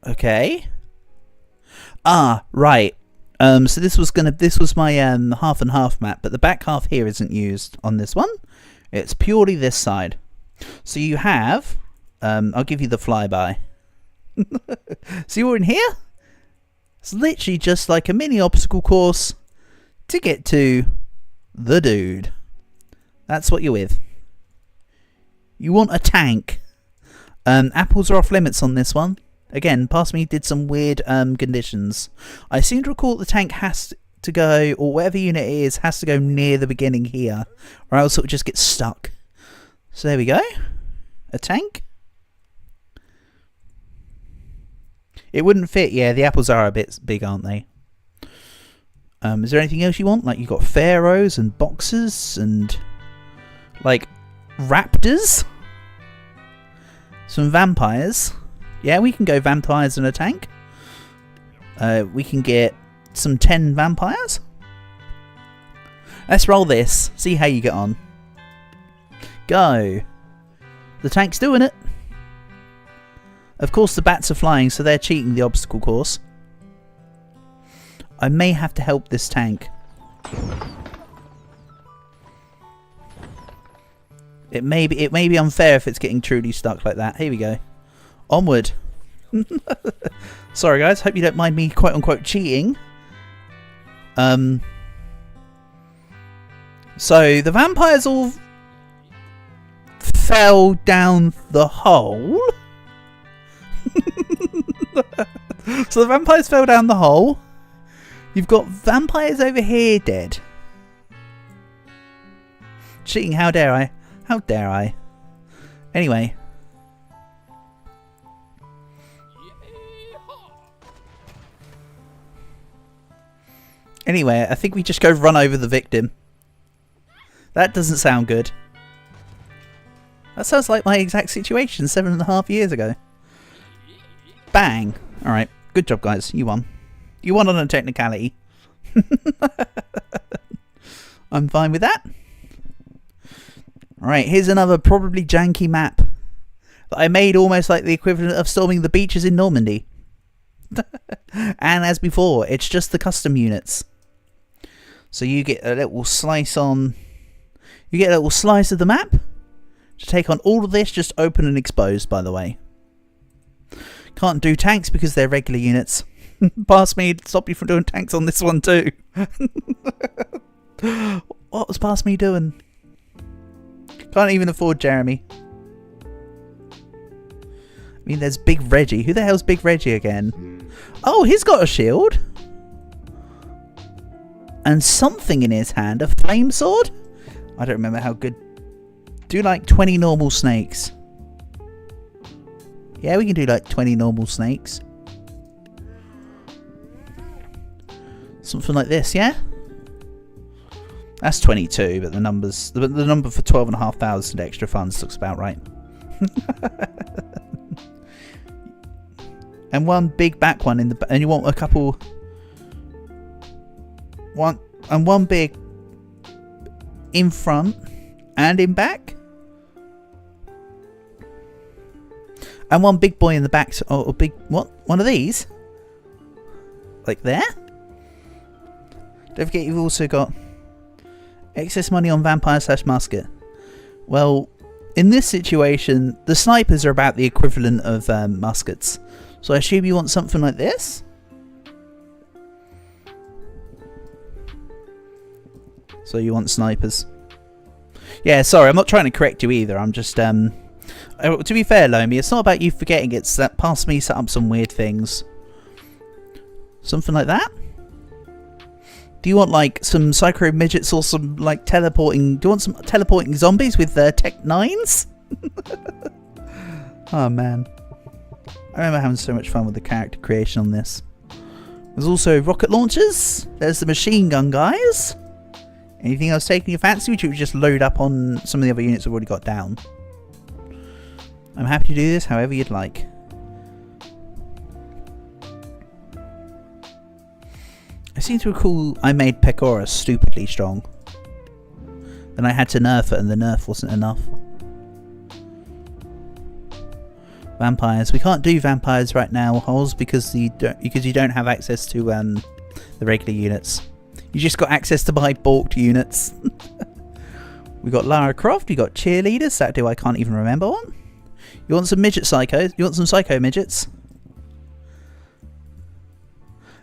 Okay. Ah, right. So this was my half and half map, but the back half here isn't used on this one. It's purely this side. So you have, I'll give you the flyby. See what we're in here? It's literally just like a mini obstacle course to get to the dude. That's what you're with. You want a tank. Apples are off limits on this one. Again, past me did some weird conditions. I seem to recall the tank has to go, or whatever unit it is, has to go near the beginning here, or else it will just get stuck. So there we go. A tank. It wouldn't fit. Yeah, the apples are a bit big, aren't they? Is there anything else you want? Like, you've got pharaohs and boxers and like raptors. Some vampires. Yeah, we can go vampires in a tank. We can get some 10 vampires. Let's roll this. See how you get on. Go. The tank's doing it. Of course the bats are flying, so they're cheating the obstacle course. I may have to help this tank. It may be unfair if it's getting truly stuck like that. Here we go. Onward. Sorry guys, hope you don't mind me quote unquote cheating. So the vampires all fell down the hole. So the vampires fell down the hole. You've got vampires over here dead. Cheating, how dare I? How dare I? Anyway. Anyway, I think we just go run over the victim. That doesn't sound good. That sounds like my exact situation 7.5 years ago. Bang. Alright, good job guys, you won. You won on a technicality. I'm fine with that. Alright, here's another probably janky map that I made almost like the equivalent of storming the beaches in Normandy. And as before, it's just the custom units. So you get a little slice on... You get a little slice of the map to take on all of this, just open and exposed, by the way. Can't do tanks because they're regular units. Pass me to stop you from doing tanks on this one too. What was Pass me doing? Can't even afford Jeremy. I mean, there's Big Reggie. Who the hell's Big Reggie again? Oh, he's got a shield. And something in his hand. A flame sword? I don't remember how good. Do like 20 normal snakes. Yeah, we can do like 20 normal snakes. Something like this, yeah? That's 22, but the number for 12,500 extra funds looks about right. And one big back one in the and you want a couple one big in front and in back. And one big boy in the back, or a big what? One of these? Like there? Don't forget you've also got excess money on vampire / musket. Well, in this situation, the snipers are about the equivalent of muskets. So I assume you want something like this? So you want snipers. Yeah, sorry, I'm not trying to correct you either. I'm just, to be fair, Lomi, it's not about you forgetting. It's that Past Me set up some weird things. Something like that? Do you want like some psycho midgets or some like teleporting? Do you want some teleporting zombies with Tech 9s? Oh man, I remember having so much fun with the character creation on this. There's also rocket launchers. There's the machine gun guys. Anything else taking your fancy, which you would just load up on some of the other units we've already got down. I'm happy to do this however you'd like. I seem to recall I made Pecora stupidly strong. Then I had to nerf it and the nerf wasn't enough. Vampires. We can't do vampires right now, Holes, because you don't have access to the regular units. You just got access to buy balked units. We got Lara Croft, we got cheerleaders, that I can't even remember one. You want some midget psychos? You want some psycho midgets?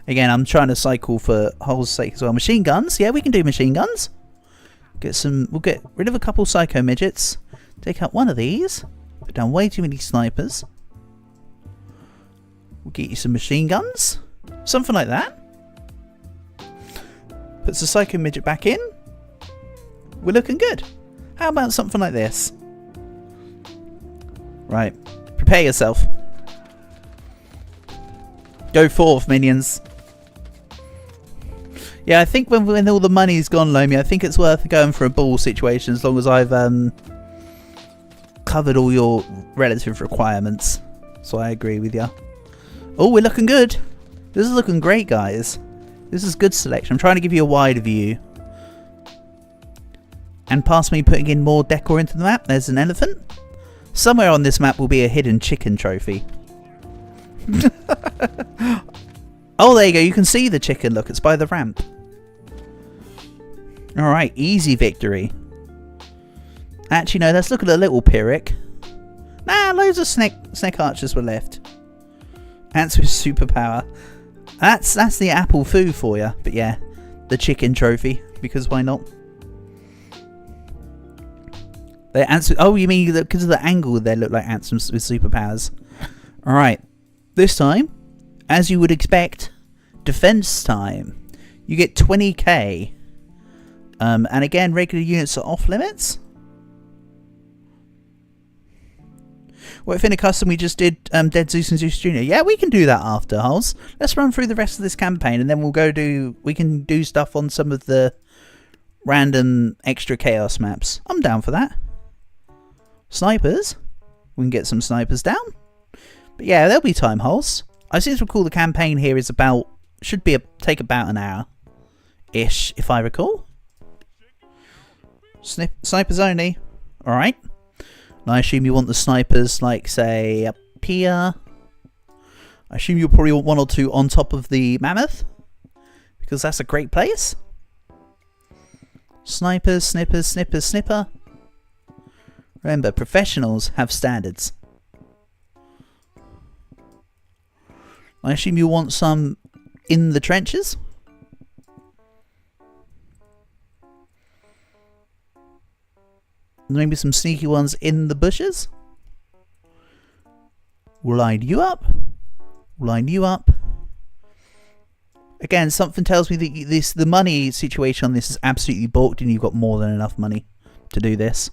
Again, I'm trying to cycle for Hole's sake as well. Machine guns, yeah, we can do machine guns. We'll get rid of a couple psycho midgets. Take out one of these. Put down way too many snipers. We'll get you some machine guns. Something like that. Puts the psycho midget back in. We're looking good. How about something like this? Right. Prepare yourself. Go forth, minions. Yeah, I think when all the money's gone, Lomi, I think it's worth going for a ball situation as long as I've covered all your relative requirements. So I agree with you. Oh, we're looking good. This is looking great, guys. This is good selection. I'm trying to give you a wide view. And past me putting in more decor into the map, there's an elephant. Somewhere on this map will be a hidden chicken trophy. Oh, there you go. You can see the chicken. Look, it's by the ramp. Alright, easy victory. Actually, no, let's look at a little Pyrrhic. Nah, loads of snake archers were left. Ants with superpower. That's the apple foo for you. But yeah, the chicken trophy. Because why not? They're ants with, oh, you mean because of the angle they look like ants with superpowers. Alright. This time, as you would expect, defense time. You get 20k. And again, regular units are off limits. What if in a custom we just did Dead Zeus and Zeus Jr.? Yeah, we can do that after, Holes. Let's run through the rest of this campaign and then we can do stuff on some of the random extra chaos maps. I'm down for that. Snipers. We can get some snipers down. But yeah, there'll be time, Holes. I seem to recall the campaign here is about, take about an hour-ish, if I recall. Snipers only. Alright. And I assume you want the snipers, like, say, up here. I assume you'll probably want one or two on top of the mammoth. Because that's a great place. Snipers, snippers, snippers, snipper. Remember, professionals have standards. I assume you want some in the trenches? Maybe some sneaky ones in the bushes? We'll line you up. We'll line you up. Again, something tells me that the money situation on this is absolutely balked and you've got more than enough money to do this.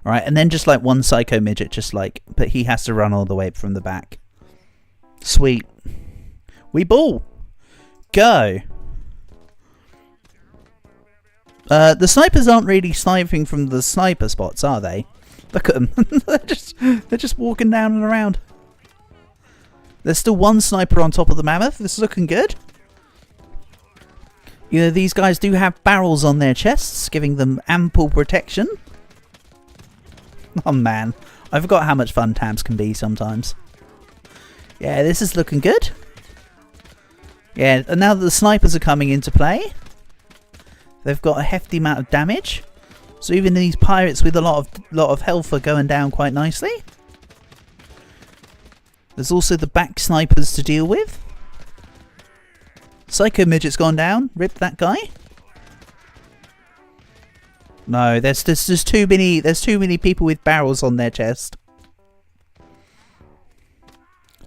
Alright, and then just like one psycho midget, just like, but he has to run all the way from the back. Sweet. We ball. Go. The snipers aren't really sniping from the sniper spots, are they? Look at them. they're just walking down and around. There's still one sniper on top of the mammoth. This is looking good. You know, these guys do have barrels on their chests, giving them ample protection. Oh man, I forgot how much fun tabs can be sometimes. Yeah, this is looking good. Yeah, and now that the snipers are coming into play, they've got a hefty amount of damage. So even these pirates with a lot of health are going down quite nicely. There's also the back snipers to deal with. Psycho midget's gone down. Rip that guy. No, there's too many people with barrels on their chest.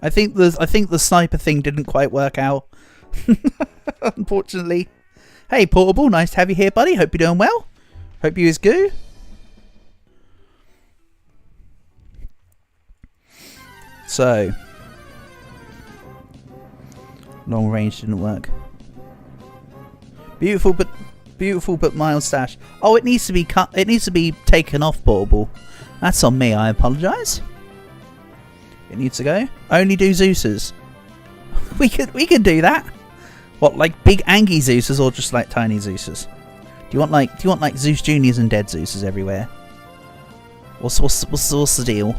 I think the sniper thing didn't quite work out. Unfortunately. Hey Portable, nice to have you here, buddy. Hope you're doing well. Hope you is good. So, long range didn't work. Beautiful but mild stash. Oh, it needs to be cut. It needs to be taken off, Portable. That's on me. I apologise. It needs to go. Only do Zeus's. We could do that. What, like big Angie Zeus's or just like tiny Zeus's? Do you want like Zeus Juniors and Dead Zeus's everywhere? What's the deal?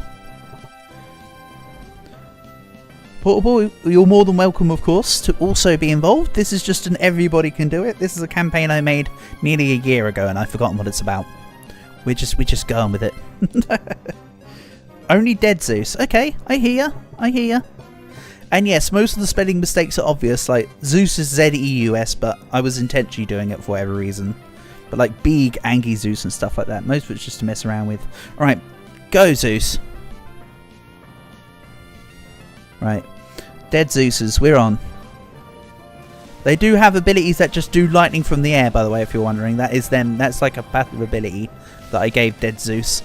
Portable, you're more than welcome, of course, to also be involved. This is just an everybody can do it. This is a campaign I made nearly a year ago, and I've forgotten what it's about. We're just going with it. Only Dead Zeus. Okay, I hear ya. And yes, most of the spelling mistakes are obvious. Like Zeus is Z-E-U-S, but I was intentionally doing it for whatever reason. But like big Angie Zeus and stuff like that. Most of it's just to mess around with. All right, go Zeus. Right. Dead Zeus's, we're on. They do have abilities that just do lightning from the air, by the way, if you're wondering. That is them. That's like a passive ability that I gave Dead Zeus.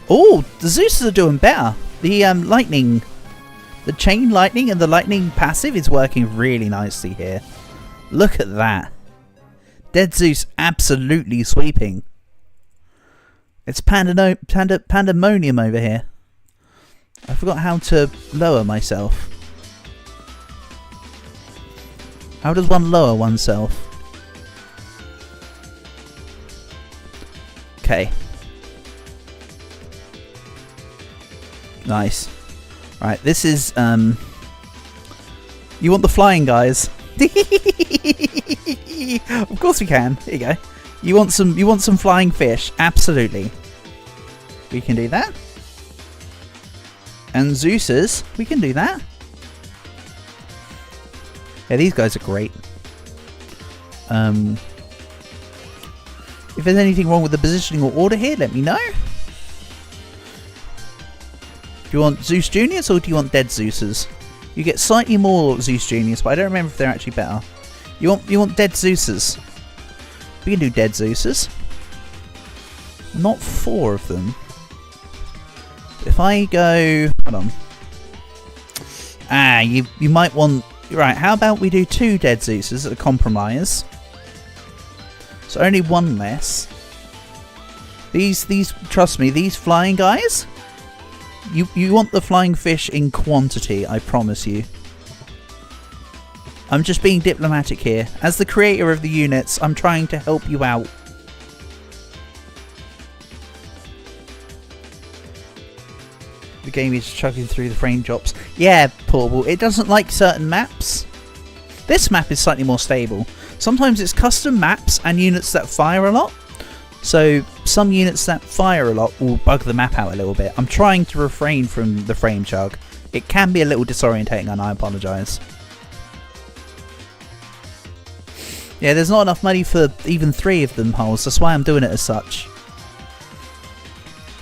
Oh, the Zeus's are doing better. The lightning, the chain lightning and the lightning passive is working really nicely here. Look at that. Dead Zeus absolutely sweeping. It's pandemonium over here. I forgot how to lower myself. How does one lower oneself? Okay. Nice. Right, this is you want the flying guys? Of course we can. Here you go. You want some flying fish? Absolutely. We can do that. And Zeus's, we can do that. Yeah, these guys are great. If there's anything wrong with the positioning or order here, let me know. Do you want Zeus Juniors or do you want Dead Zeus's? You get slightly more Zeus Juniors, but I don't remember if they're actually better. You want Dead Zeus's. We can do Dead Zeus's. Not 4 of them. If I go... Hold on. You might want... Right, how about we do 2 Dead Zeus's at a compromise? So only 1 less. These trust me, these flying guys... You want the flying fish in quantity, I promise you. I'm just being diplomatic here. As the creator of the units, I'm trying to help you out. The game is chugging through the frame drops. Yeah, Portable. It doesn't like certain maps. This map is slightly more stable. Sometimes it's custom maps and units that fire a lot. So some units that fire a lot will bug the map out a little bit. I'm trying to refrain from the frame chug. It can be a little disorientating and I apologise. Yeah, there's not enough money for even 3 of them holes. That's why I'm doing it as such.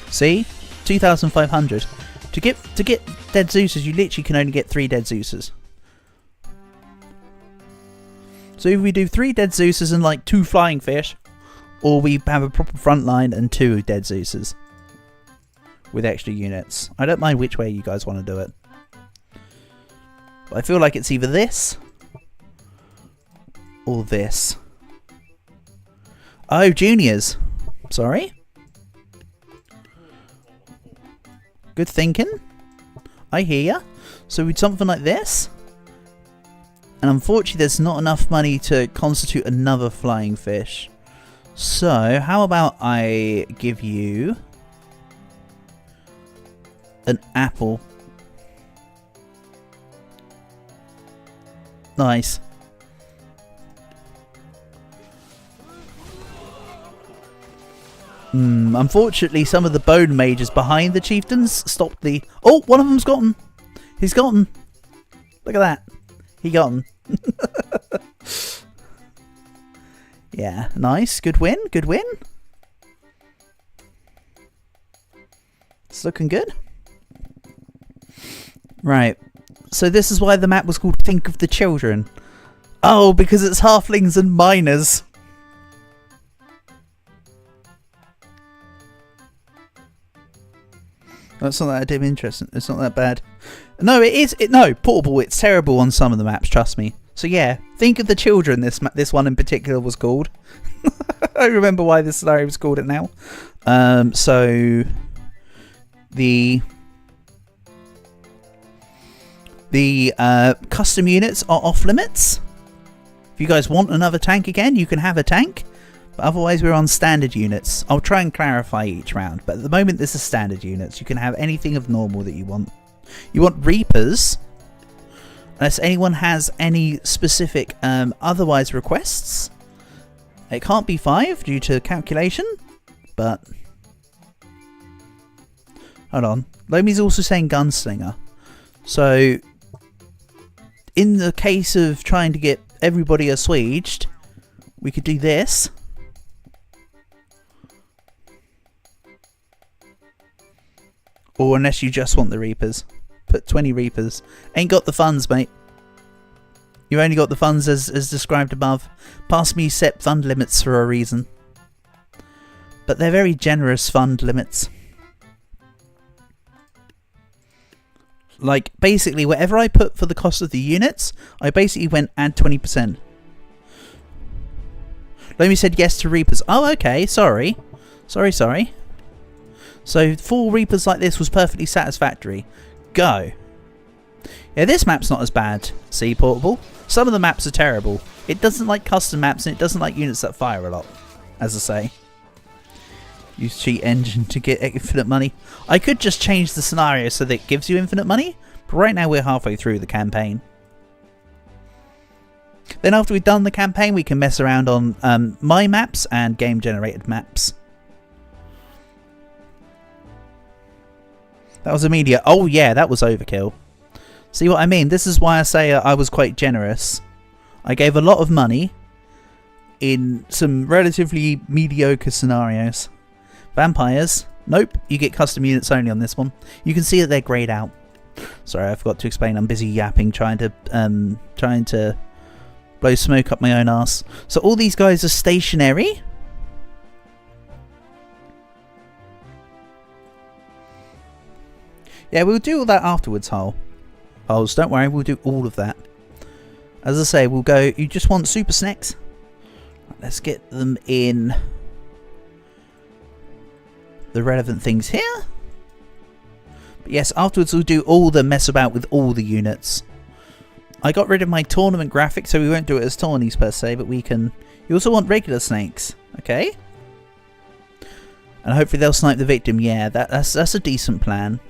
See? 2,500. To get dead Zeus's, you literally can only get 3 dead Zeus's. So if we do 3 dead Zeus's and like 2 flying fish, or we have a proper front line and 2 dead Zeus's with extra units. I don't mind which way you guys want to do it. But I feel like it's either this or this. Oh, juniors. Sorry. Good thinking. I hear ya. So we'd something like this. And unfortunately there's not enough money to constitute another flying fish. So how about I give you an apple. Nice. Unfortunately, some of the bone mages behind the chieftains stopped the... Oh, one of them's gotten. He's gotten. Look at that. He gotten. Yeah, nice. Good win. Good win. It's looking good. Right. So this is why the map was called Think of the Children. Oh, because it's halflings and miners. That's not that damn interesting. It's not that bad. No, it is. No, portable. It's terrible on some of the maps. Trust me. So yeah, Think of the Children. This one in particular was called. I remember why this scenario was called it now. So the custom units are off limits. If you guys want another tank again, you can have a tank. But otherwise we're on standard units. I'll try and clarify each round, but at the moment this is standard units. You can have anything of normal that you want. You want Reapers, unless anyone has any specific otherwise requests. It can't be 5 due to calculation, but... Hold on. Lomi's also saying Gunslinger. So, in the case of trying to get everybody assuaged, we could do this. Or unless you just want the Reapers. Put 20 Reapers. Ain't got the funds, mate. You've only got the funds as described above. Pass me set fund limits for a reason. But they're very generous fund limits. Like, basically, whatever I put for the cost of the units, I basically went add 20%. Lomi said yes to Reapers. Oh, okay. Sorry. Sorry. So 4 Reapers like this was perfectly satisfactory. Go. Yeah, this map's not as bad. See, Portable? Some of the maps are terrible. It doesn't like custom maps and it doesn't like units that fire a lot. As I say. Use cheat engine to get infinite money. I could just change the scenario so that it gives you infinite money. But right now we're halfway through the campaign. Then after we've done the campaign we can mess around on my maps and game generated maps. That was immediate. Oh yeah, that was overkill. See what I mean? This is why I say I was quite generous. I gave a lot of money in some relatively mediocre scenarios. Vampires. Nope, you get custom units only on this one. You can see that they're greyed out. Sorry, I forgot to explain. I'm busy yapping, trying to blow smoke up my own arse. So all these guys are stationary. Yeah, we'll do all that afterwards, Holes. Don't worry, we'll do all of that. As I say, we'll go... You just want super snacks? Let's get them in the relevant things here. But yes, afterwards we'll do all the mess about with all the units. I got rid of my tournament graphic, so we won't do it as tourneys per se, but we can... You also want regular snakes, okay? And hopefully they'll snipe the victim. Yeah, that's a decent plan.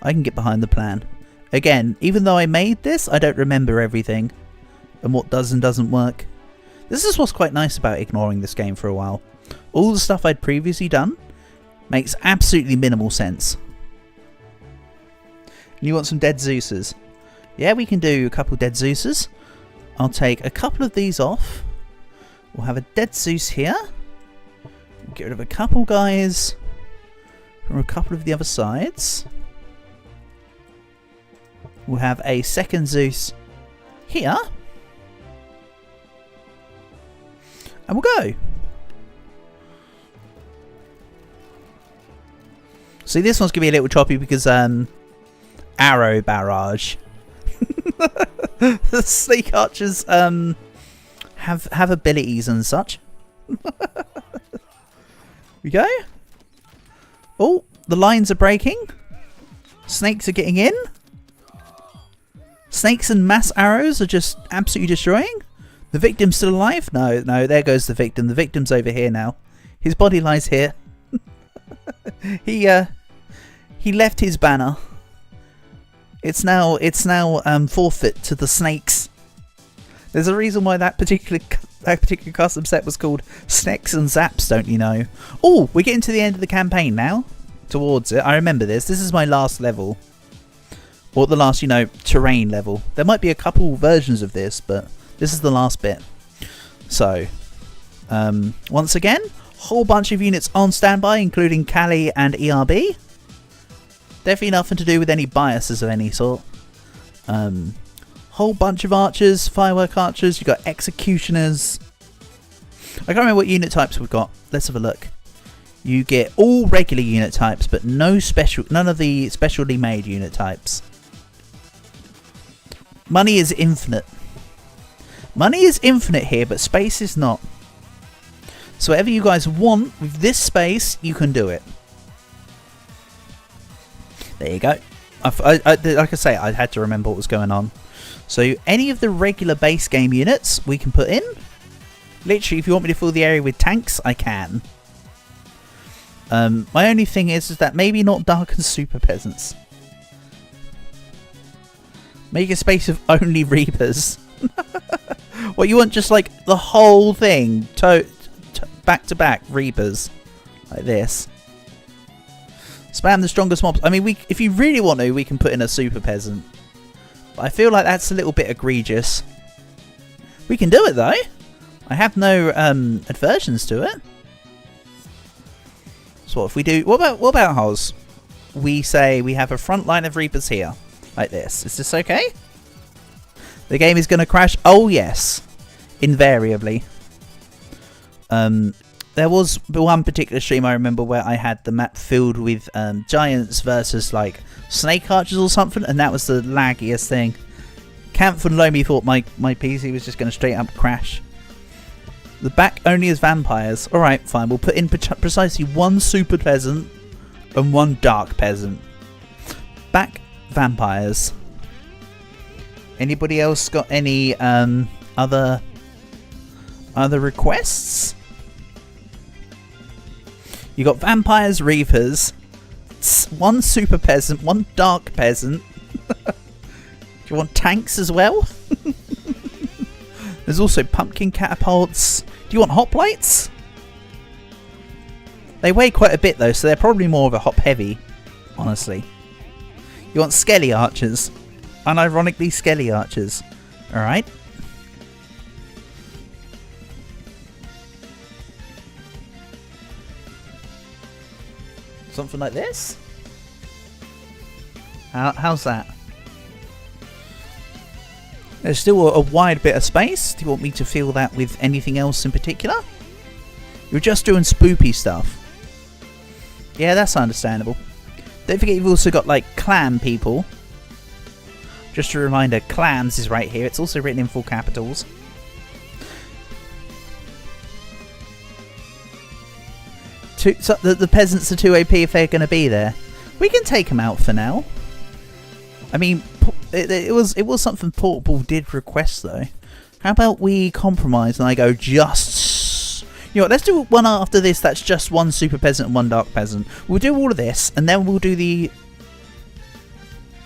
I can get behind the plan. Again, even though I made this, I don't remember everything and what does and doesn't work. This is what's quite nice about ignoring this game for a while. All the stuff I'd previously done makes absolutely minimal sense. And you want some dead Zeuses? Yeah, we can do a couple dead Zeuses. I'll take a couple of these off. We'll have a dead Zeus here. We'll get rid of a couple guys from a couple of the other sides. We'll have a second Zeus here. And we'll go. See, this one's going to be a little choppy because arrow barrage. The snake archers have abilities and such. We go. Oh, the lines are breaking. Snakes are getting in. Snakes and mass arrows are just absolutely destroying. The victim's still alive? No, no, there goes the victim. The victim's over here now. His body lies here. He left his banner. It's now forfeit to the snakes. There's a reason why that particular custom set was called Snakes and Zaps, don't you know? Oh, we're getting to the end of the campaign now. Towards it. I remember this. This is my last level. Or the last, terrain level. There might be a couple versions of this, but this is the last bit. So, once again, whole bunch of units on standby, including Cali and ERB. Definitely nothing to do with any biases of any sort. Whole bunch of archers, firework archers. You've got executioners. I can't remember what unit types we've got. Let's have a look. You get all regular unit types, but none of the specially made unit types. Money is infinite. Money is infinite here, but space is not. So whatever you guys want with this space, you can do it. There you go. Like I say, I had to remember what was going on. So any of the regular base game units we can put in. Literally, if you want me to fill the area with tanks, I can. My only thing is that maybe not Dark and Super Peasants. Make a space of only Reapers. What, you want just like the whole thing? Back to back Reapers. Like this. Spam the strongest mobs. I mean, if you really want to, we can put in a Super Peasant. But I feel like that's a little bit egregious. We can do it though. I have no aversions to it. So what if we do... What about Hoz? We say we have a front line of Reapers here. Like this. Is this okay? The game is going to crash. Oh, yes. Invariably. There was one particular stream I remember where I had the map filled with giants versus like snake archers or something, and that was the laggiest thing. Camp and Lomi thought my PC was just going to straight up crash. The back only is vampires. Alright, fine. We'll put in precisely one super peasant and one dark peasant. Back vampires. Anybody else got any other requests? You got vampires, reapers, one super peasant, one dark peasant. Do you want tanks as well? There's also pumpkin catapults. Do you want hoplites? They weigh quite a bit though, so they're probably more of a hop heavy, honestly. You want skelly archers. Unironically skelly archers. Alright. Something like this? How's that? There's still a wide bit of space. Do you want me to fill that with anything else in particular? You're just doing spoopy stuff. Yeah, that's understandable. Don't forget you've also got like clan people. Just a reminder, clans is right here. It's also written in full capitals. So the peasants are too OP if they're going to be there. We can take them out for now. I mean, it was something Portable did request though. How about we compromise and I go just... You know what, let's do one after this that's just one super peasant and one dark peasant. We'll do all of this and then we'll do the...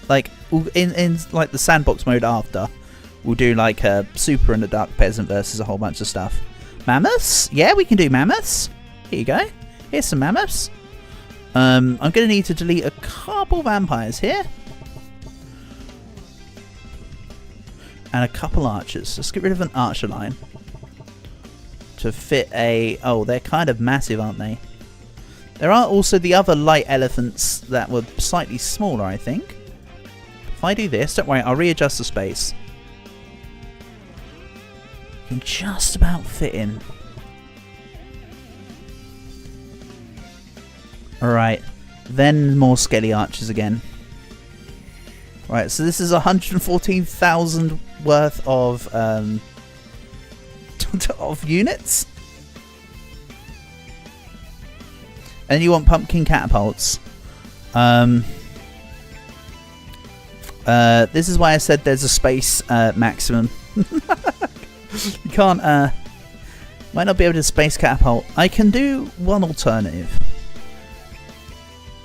Like, in like the sandbox mode after. we'll do like a super and a dark peasant versus a whole bunch of stuff. Mammoths? Yeah, we can do mammoths. Here you go. Here's some mammoths. I'm going to need to delete a couple vampires here. And a couple archers. Let's get rid of an archer line. To fit a... Oh, they're kind of massive, aren't they? There are also the other light elephants that were slightly smaller, I think. If I do this, don't worry, I'll readjust the space. You can just about fit in. Alright, then more skelly archers again. Right, so this is 114,000 worth of of units. And you want pumpkin catapults. This is why I said there's a space maximum. You can't might not be able to space catapult. I can do one alternative.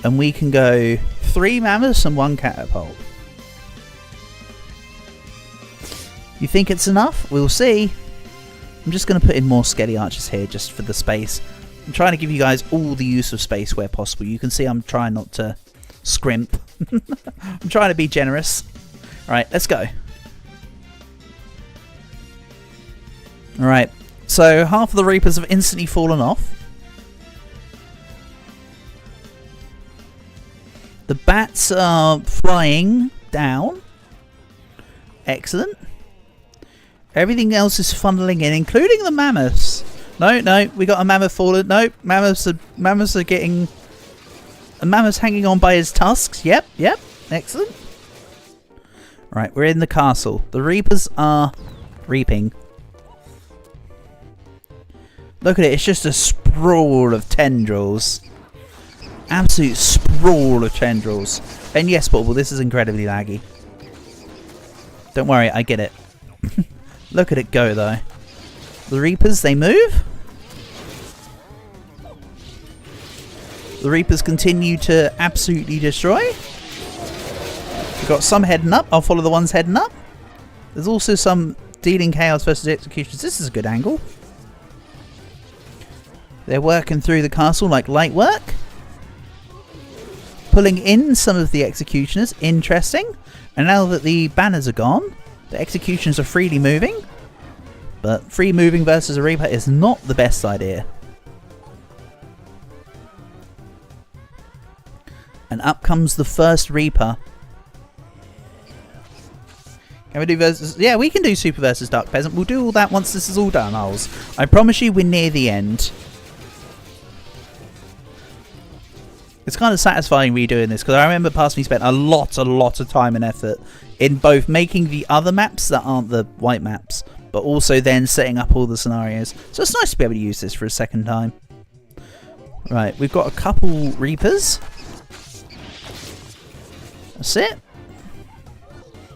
And we can go 3 mammoths and 1 catapult. You think it's enough? We'll see. I'm just going to put in more skelly archers here just for the space. I'm trying to give you guys all the use of space where possible. You can see I'm trying not to scrimp. I'm trying to be generous. Alright, let's go. Alright, so half of the Reapers have instantly fallen off. The bats are flying down. Excellent. Everything else is funneling in, including the mammoths. No, we got a mammoth fallen. No, mammoths are getting... A mammoth's hanging on by his tusks. Yep, excellent. Right, we're in the castle. The Reapers are reaping. Look at it, it's just a sprawl of tendrils. Absolute sprawl of tendrils. And yes, Bauble, this is incredibly laggy. Don't worry, I get it. Look at it go, though. The Reapers, they move. The Reapers continue to absolutely destroy. We've got some heading up. I'll follow the ones heading up. There's also some dealing chaos versus executions. This is a good angle. They're working through the castle like light work. Pulling in some of the executioners. Interesting. And now that the banners are gone, the executioners are freely moving. But free moving versus a Reaper is not the best idea. And up comes the first Reaper. Can we do versus... Yeah, we can do Super versus Dark Peasant. We'll do all that once this is all done, Owls. I promise you we're near the end. It's kind of satisfying redoing this, because I remember past me spent a lot of time and effort in both making the other maps that aren't the white maps, but also then setting up all the scenarios. So it's nice to be able to use this for a second time. Right, we've got a couple Reapers. That's it.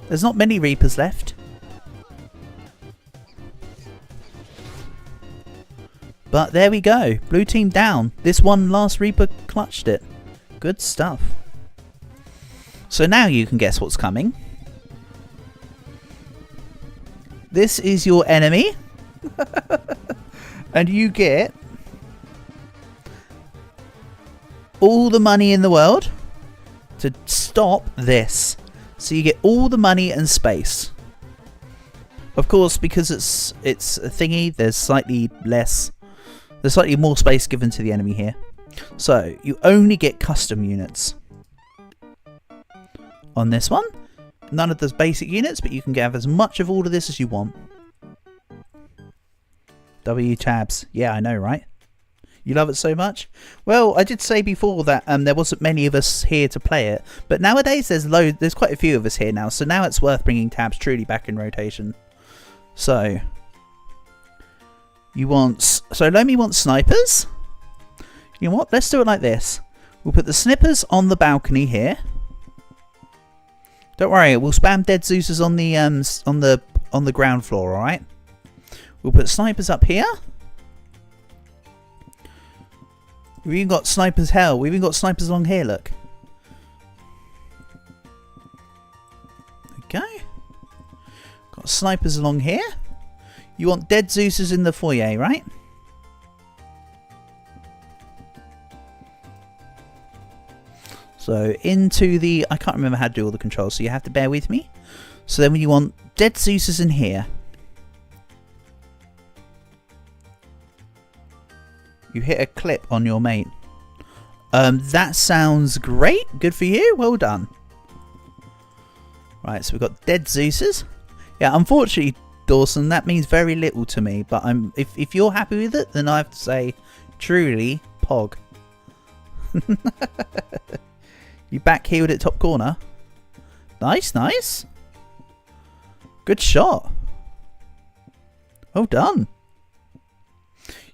There's not many Reapers left. But there we go. Blue team down. This one last Reaper clutched it. Good stuff. So now you can guess what's coming. This is your enemy. And you get all the money in the world to stop this. So you get all the money and space. Of course, because it's a thingy, there's slightly more space given to the enemy here. So you only get custom units on this one. None of those basic units, but you can have as much of all of this as you want. W tabs. Yeah, I know, right? You love it so much? Well, I did say before that there wasn't many of us here to play it, but nowadays there's quite a few of us here now, so now it's worth bringing tabs truly back in rotation. So Lomi wants snipers. You know what? Let's do it like this. We'll put the snipers on the balcony here. Don't worry, we'll spam dead Zeus's on the ground floor, all right? We'll put snipers up here. We've even got snipers hell. We've even got snipers along here, look. Okay. Snipers along here. You want dead Zeus's in the foyer, right? So into the... I can't remember how to do all the controls, so you have to bear with me. So then you want dead Zeus's in here. You hit a clip on your mate. That sounds great. Good for you. Well done. Right, so we've got dead Zeus's. Yeah, unfortunately, Dawson, that means very little to me. But if you're happy with it, then I have to say, truly, Pog. You back heeled at top corner. Nice, nice. Good shot. Well done.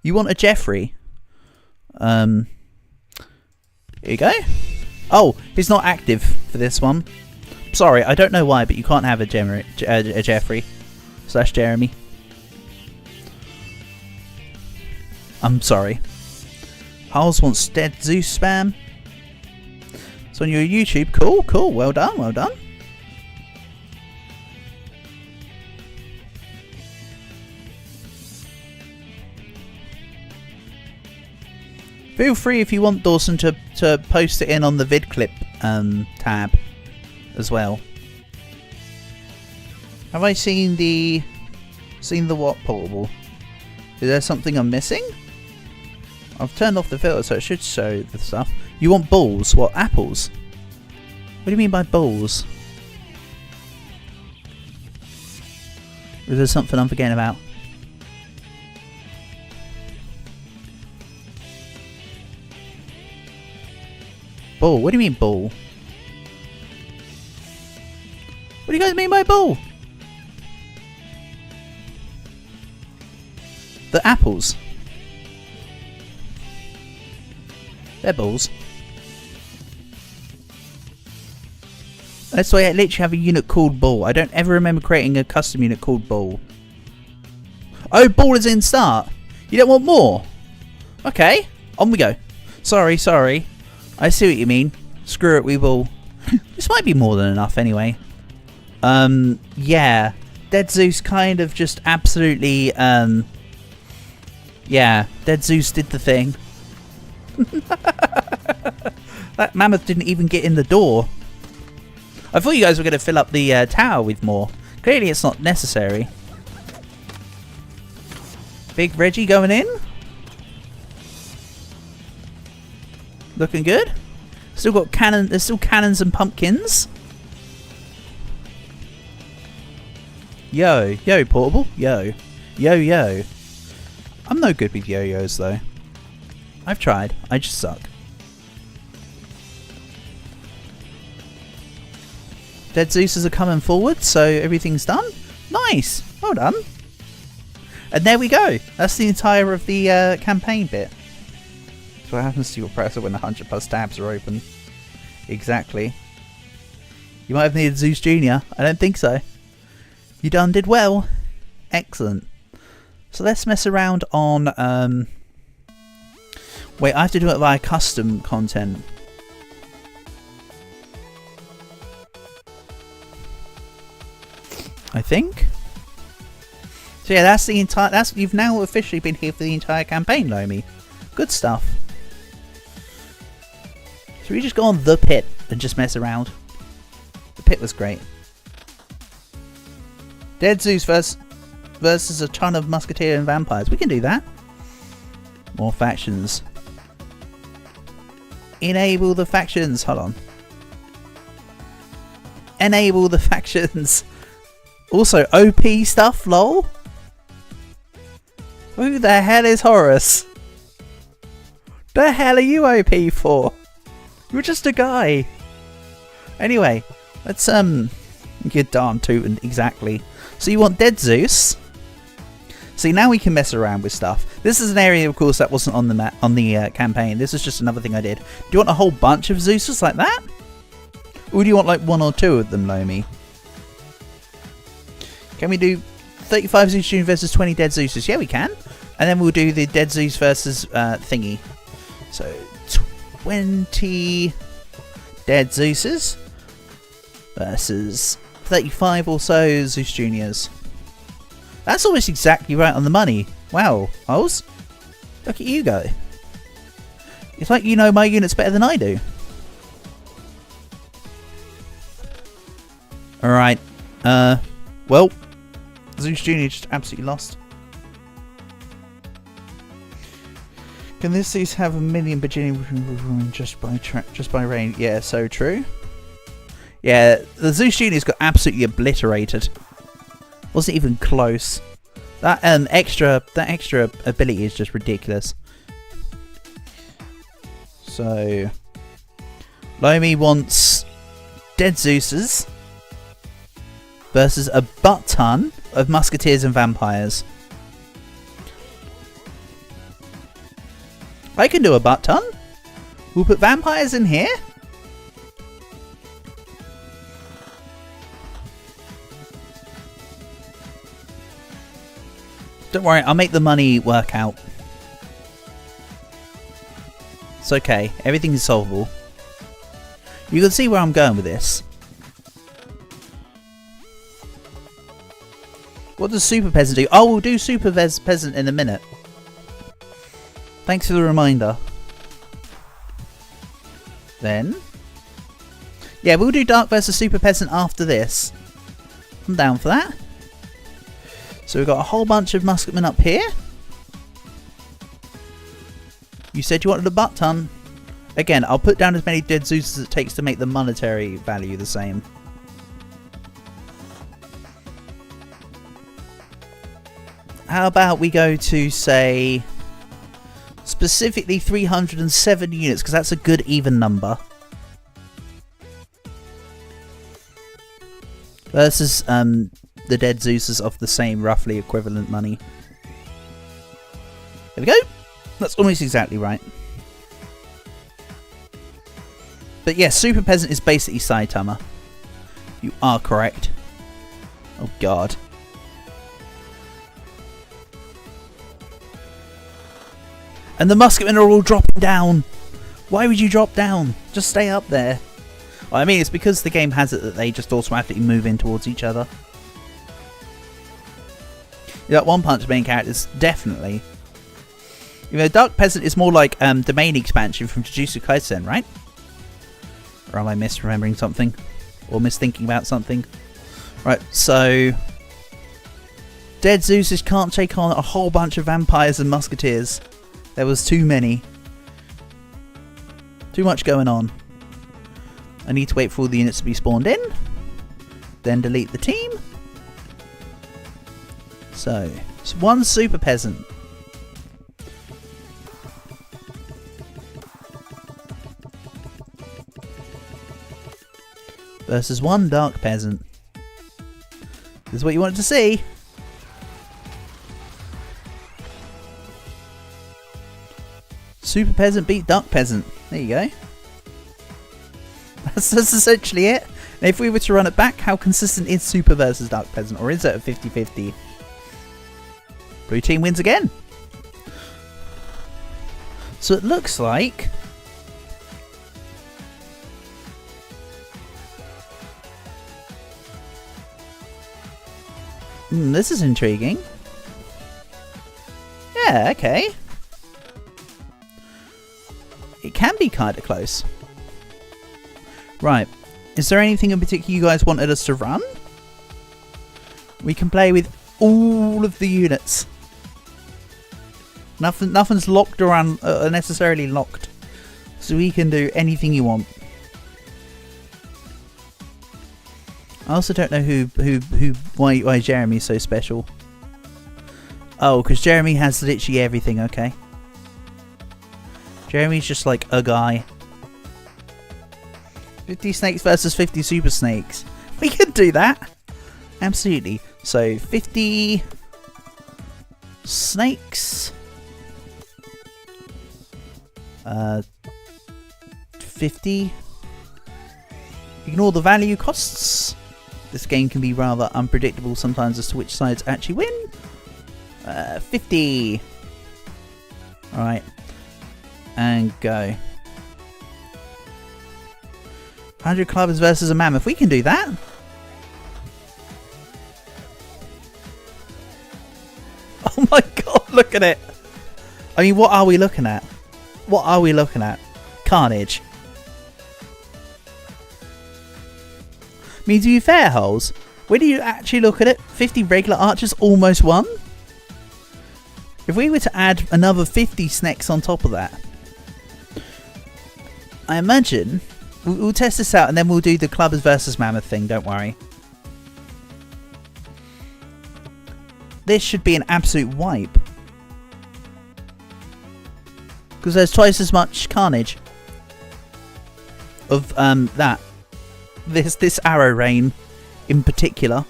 You want a Jeffrey? Here you go. Oh, he's not active for this one. Sorry, I don't know why, but you can't have a Jeffrey / Jeremy. I'm sorry. Harles wants dead Zeus spam. It's on your YouTube. Cool, cool. Well done, well done. Feel free if you want, Dawson, to post it in on the vid clip tab as well. Have I seen the what portable? Is there something I'm missing? I've turned off the filter so it should show the stuff. You want balls? What, apples? What do you mean by balls? Is there something I'm forgetting about? Ball? What do you mean ball? What do you guys mean by ball? The apples. They're balls. That's why I literally have a unit called ball. I don't ever remember creating a custom unit called ball. Oh, ball is in start. You don't want more? Okay, on we go. Sorry, sorry. I see what you mean. Screw it, we will. This might be more than enough anyway. Yeah. Dead Zeus kind of just absolutely, yeah, Dead Zeus did the thing. That mammoth didn't even get in the door. I thought you guys were going to fill up the tower with more. Clearly it's not necessary. Big Reggie going in. Looking good. Still got cannon. There's still cannons and pumpkins. Yo, yo, portable. Yo, yo, yo. I'm no good with yo-yos though. I've tried. I just suck. Dead Zeus's are coming forward, so everything's done. Nice. Well done. And there we go. That's the entire of the campaign bit. So what happens to your browser when 100+ tabs are open? Exactly. You might have needed Zeus Jr. I don't think so. You done did well. Excellent. So let's mess around on... Wait, I have to do it via custom content. I think. So yeah, that's the entire... You've now officially been here for the entire campaign, Lomi. Good stuff. Should we just go on the pit and just mess around? The pit was great. Dead Zeus versus a ton of musketeer and vampires. We can do that. More factions. Enable the factions. Hold on. Enable the factions. Also, OP stuff, lol. Who the hell is Horus? The hell are you OP for? You're just a guy. Anyway, let's get darn tootin', exactly. So you want Dead Zeus? See, now we can mess around with stuff. This is an area, of course, that wasn't on the campaign. This is just another thing I did. Do you want a whole bunch of Zeuses like that? Or do you want like 1 or 2 of them, Lomi? Can we do 35 Zeus Jr. versus 20 Dead Zeuses? Yeah, we can. And then we'll do the Dead Zeus versus thingy. So 20 Dead Zeuses versus 35 or so Zeus Juniors. That's almost exactly right on the money. Wow, Oz. Look at you go. It's like you know my units better than I do. Alright. Well, Zeus Jr. just absolutely lost. Can this Zeus have a million bajillion just by rain? Yeah, so true. Yeah, the Zeus Jr.'s got absolutely obliterated. Wasn't even close. That extra ability is just ridiculous. So Lomi wants dead Zeuses versus a butt ton of musketeers and vampires. I can do a butt ton. We'll put vampires in here. Don't worry, I'll make the money work out. It's okay, everything is solvable. You can see where I'm going with this. What does Super Peasant do? Oh, we'll do Super Peasant in a minute. Thanks for the reminder. Then, yeah, we'll do Dark versus Super Peasant after this. I'm down for that. So we've got a whole bunch of musketmen up here. You said you wanted a butt ton. Again, I'll put down as many dead Zeus as it takes to make the monetary value the same. How about we go to, say, specifically 307 units, because that's a good even number. Versus the dead Zeuses of the same roughly equivalent money. There we go. That's almost exactly right. But yes, Super Peasant is basically Saitama. You are correct. Oh god. And the musketmen are all dropping down. Why would you drop down? Just stay up there. Well, I mean, it's because the game has it that they just automatically move in towards each other. That One Punch main characters, definitely. You know, Dark Peasant is more like domain expansion from Jujutsu Kaisen, right? Or am I misremembering something? Or misthinking about something? Right, so Dead Zeuses can't take on a whole bunch of vampires and musketeers. There was too many. Too much going on. I need to wait for all the units to be spawned in. Then delete the team. So, it's one Super Peasant. Versus one Dark Peasant. This is what you wanted to see. Super Peasant beat Dark Peasant. There you go. That's essentially it. And if we were to run it back, how consistent is Super versus Dark Peasant? Or is it a 50-50? Blue team wins again. So it looks like this is intriguing. Yeah, okay. It can be kind of close. Right. Is there anything in particular you guys wanted us to run? We can play with all of the units. Nothing's locked around, necessarily locked. So we can do anything you want. I also don't know why Jeremy's so special. Oh, because Jeremy has literally everything, okay. Jeremy's just like a guy. 50 snakes versus 50 super snakes. We can do that. Absolutely. So 50 snakes. 50. Ignore the value costs. This game can be rather unpredictable sometimes as to which sides actually win. 50. Alright. And go. 100 clubbers versus a mammoth. We can do that. Look at it. I mean, what are we looking at? What are we looking at? Carnage. I mean, to be fair, Holes, when you actually look at it, 50 regular archers almost won. If we were to add another 50 snakes on top of that, I imagine we'll test this out and then we'll do the clubbers versus mammoth thing, don't worry. This should be an absolute wipe. Because there's twice as much carnage of that. This arrow rain in particular.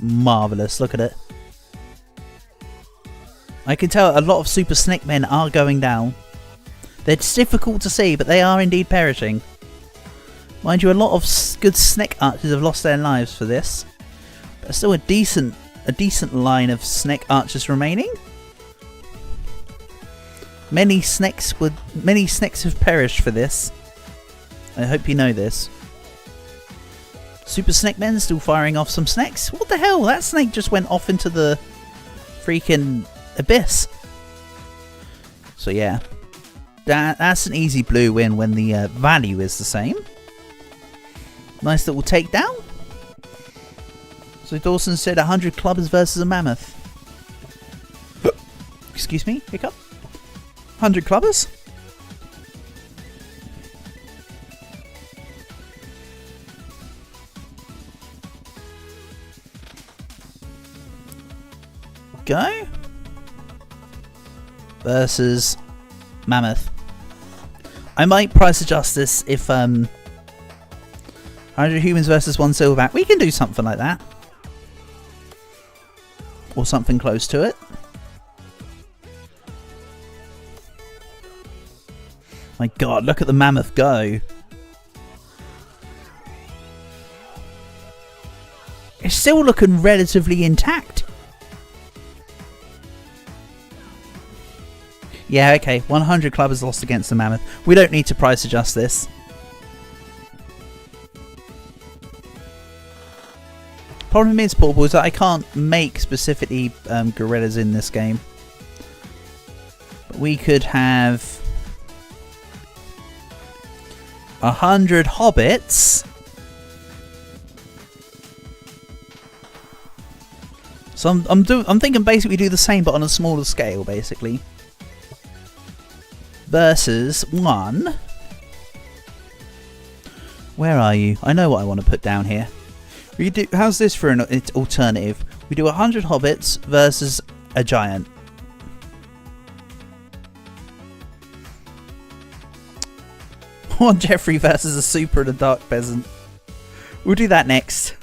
Marvellous, look at it. I can tell a lot of super snake men are going down. They're difficult to see, but they are indeed perishing. Mind you, a lot of good snake archers have lost their lives for this. But still a decent line of snake archers remaining. Many snakes have perished for this. I hope you know this. Super snake men still firing off some snakes. What the hell? That snake just went off into the freaking abyss. So yeah, that's an easy blue win when the value is the same. Nice little takedown. So Dawson said 100 clubbers versus a mammoth. Excuse me, hiccup. 100 clubbers? Go. Versus mammoth. I might price adjust this if 100 humans versus 1 silverback. We can do something like that. Or something close to it. My god, look at the mammoth go. It's still looking relatively intact. Yeah, okay. 100 clubbers lost against the mammoth. We don't need to price adjust this. Problem is, Portable, is that I can't make specifically gorillas in this game. But we could have 100 hobbits. So I'm thinking basically do the same but on a smaller scale, basically. Versus 1. Where are you? I know what I want to put down here. We do. How's this for an alternative? We do 100 hobbits versus a giant. One Jeffrey versus a super and a dark peasant. We'll do that next.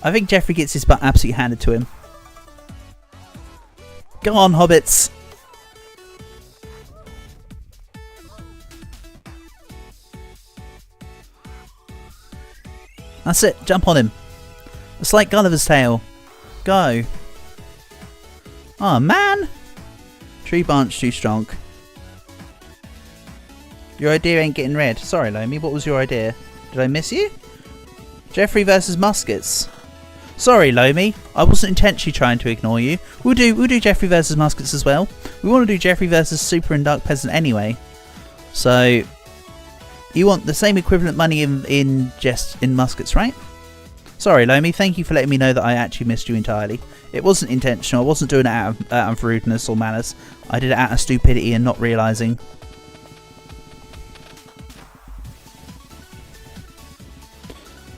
I think Jeffrey gets his butt absolutely handed to him. Go on, hobbits. That's it. Jump on him. It's like Gulliver's Tale. Go. Oh, man. Tree branch too strong. Your idea ain't getting read. Sorry, Lomi. What was your idea? Did I miss you? Jeffrey versus muskets. Sorry, Lomi. I wasn't intentionally trying to ignore you. We'll do Jeffrey versus muskets as well. We want to do Jeffrey versus super and dark peasant anyway. So you want the same equivalent money in muskets, right? Sorry, Lomi. Thank you for letting me know that I actually missed you entirely. It wasn't intentional. I wasn't doing it out of rudeness or malice. I did it out of stupidity and not realising.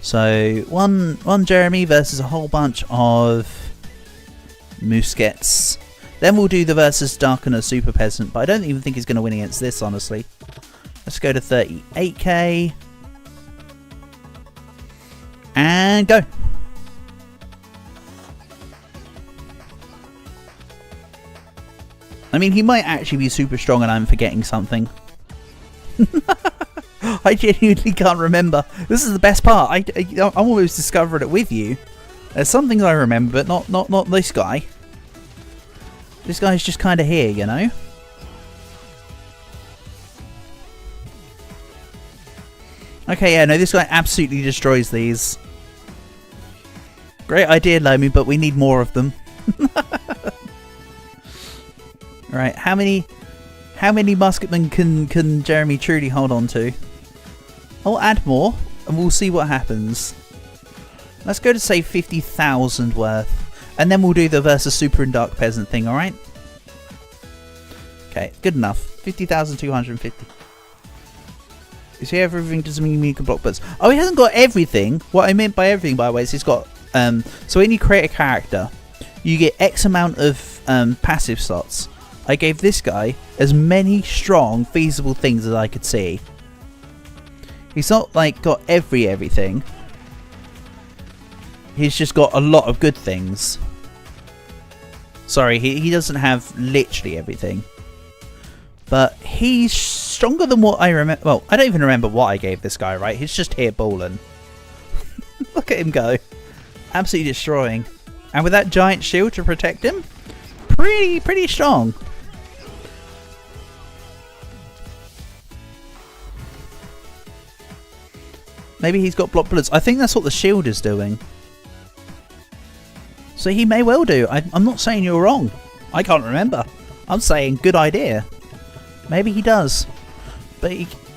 So one Jeremy versus a whole bunch of muskets. Then we'll do the versus Darkener Super Peasant, but I don't even think he's going to win against this, honestly. Let's go to 38k. And go. I mean, he might actually be super strong and I'm forgetting something. I genuinely can't remember. This is the best part. I'm almost discovering it with you. There's some things I remember, but not this guy. This guy's just kind of here, you know? Okay, yeah, no, this guy absolutely destroys these. Great idea, Lomi, but we need more of them. Right, how many musketmen can Jeremy truly hold on to? I'll add more, and we'll see what happens. Let's go to say 50,000 worth, and then we'll do the versus Super and Dark Peasant thing, alright? Okay, good enough. 50,250. Is he everything doesn't mean you can block birds? Oh, he hasn't got everything. What I meant by everything, by the way, is he's got... so when you create a character, you get X amount of passive slots. I gave this guy as many strong, feasible things as I could see. He's not, like, got everything. He's just got a lot of good things. Sorry, he doesn't have literally everything. But he's stronger than what I remember. Well, I don't even remember what I gave this guy, right? He's just here balling. Look at him go. Absolutely destroying. And with that giant shield to protect him, pretty strong. Maybe he's got block bullets. I think that's what the shield is doing. So he may well do. I'm not saying you're wrong. I can't remember. I'm saying good idea. Maybe he does. But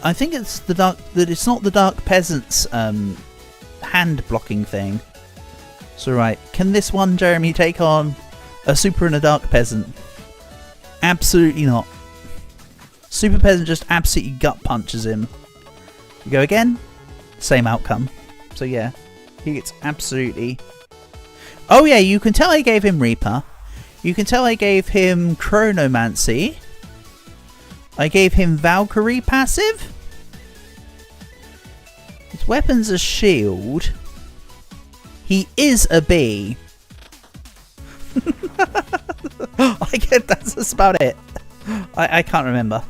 I think it's the dark. That it's not the Dark Peasant's hand blocking thing. So right, can this one Jeremy take on a Super and a Dark Peasant? Absolutely not. Super Peasant just absolutely gut punches him. You go again, same outcome. So yeah, he gets absolutely... Oh yeah, you can tell I gave him Reaper. You can tell I gave him Chronomancy. I gave him Valkyrie passive. His weapon's a shield. He is a bee. I get that's just about it. I can't remember.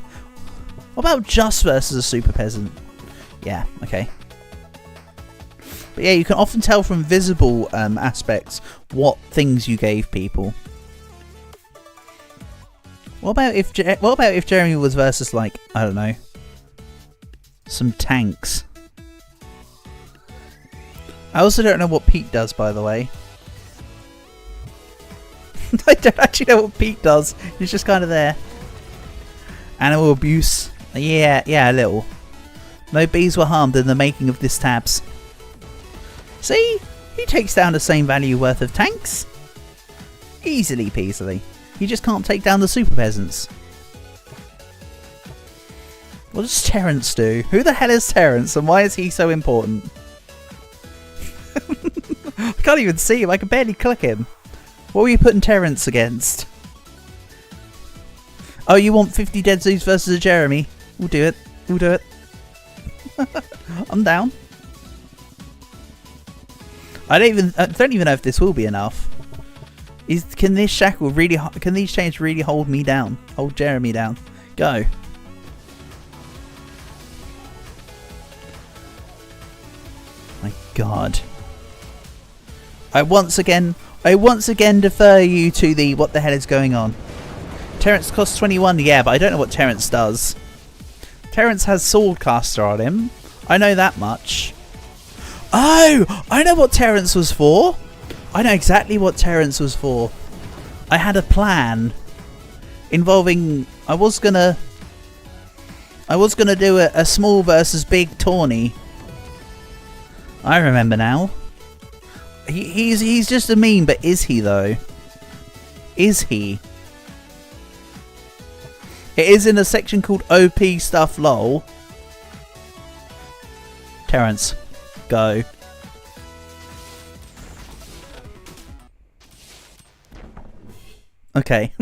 What about just versus a Super Peasant? Yeah, okay. But yeah, you can often tell from visible aspects what things you gave people. What about if Jeremy was versus, like, I don't know, some tanks? I also don't know what Pete does, by the way. I don't actually know what Pete does. He's just kind of there. Animal abuse. Yeah, a little. No bees were harmed in the making of this tabs. See? He takes down the same value worth of tanks. Easily peasily. He just can't take down the Super Peasants. What does Terrence do? Who the hell is Terrence and why is he so important? I can't even see him. I can barely click him. What were you putting Terrence against? Oh, you want 50 Dead Zoos versus a Jeremy? We'll do it. We'll do it. I'm down. I don't even know if this will be enough. Can this shackle really? Can these chains really hold me down? Hold Jeremy down. Go. My God. I once again defer you to the what the hell is going on. Terrence costs 21. Yeah, but I don't know what Terrence does. Terrence has Swordcaster on him. I know that much. Oh, I know what Terrence was for. I know exactly what Terrence was for. I had a plan involving... I was gonna do a small versus big tourney. I remember now. He's just a meme, but is he though? Is he? It is in a section called OP stuff lol. Terrence, go. Okay.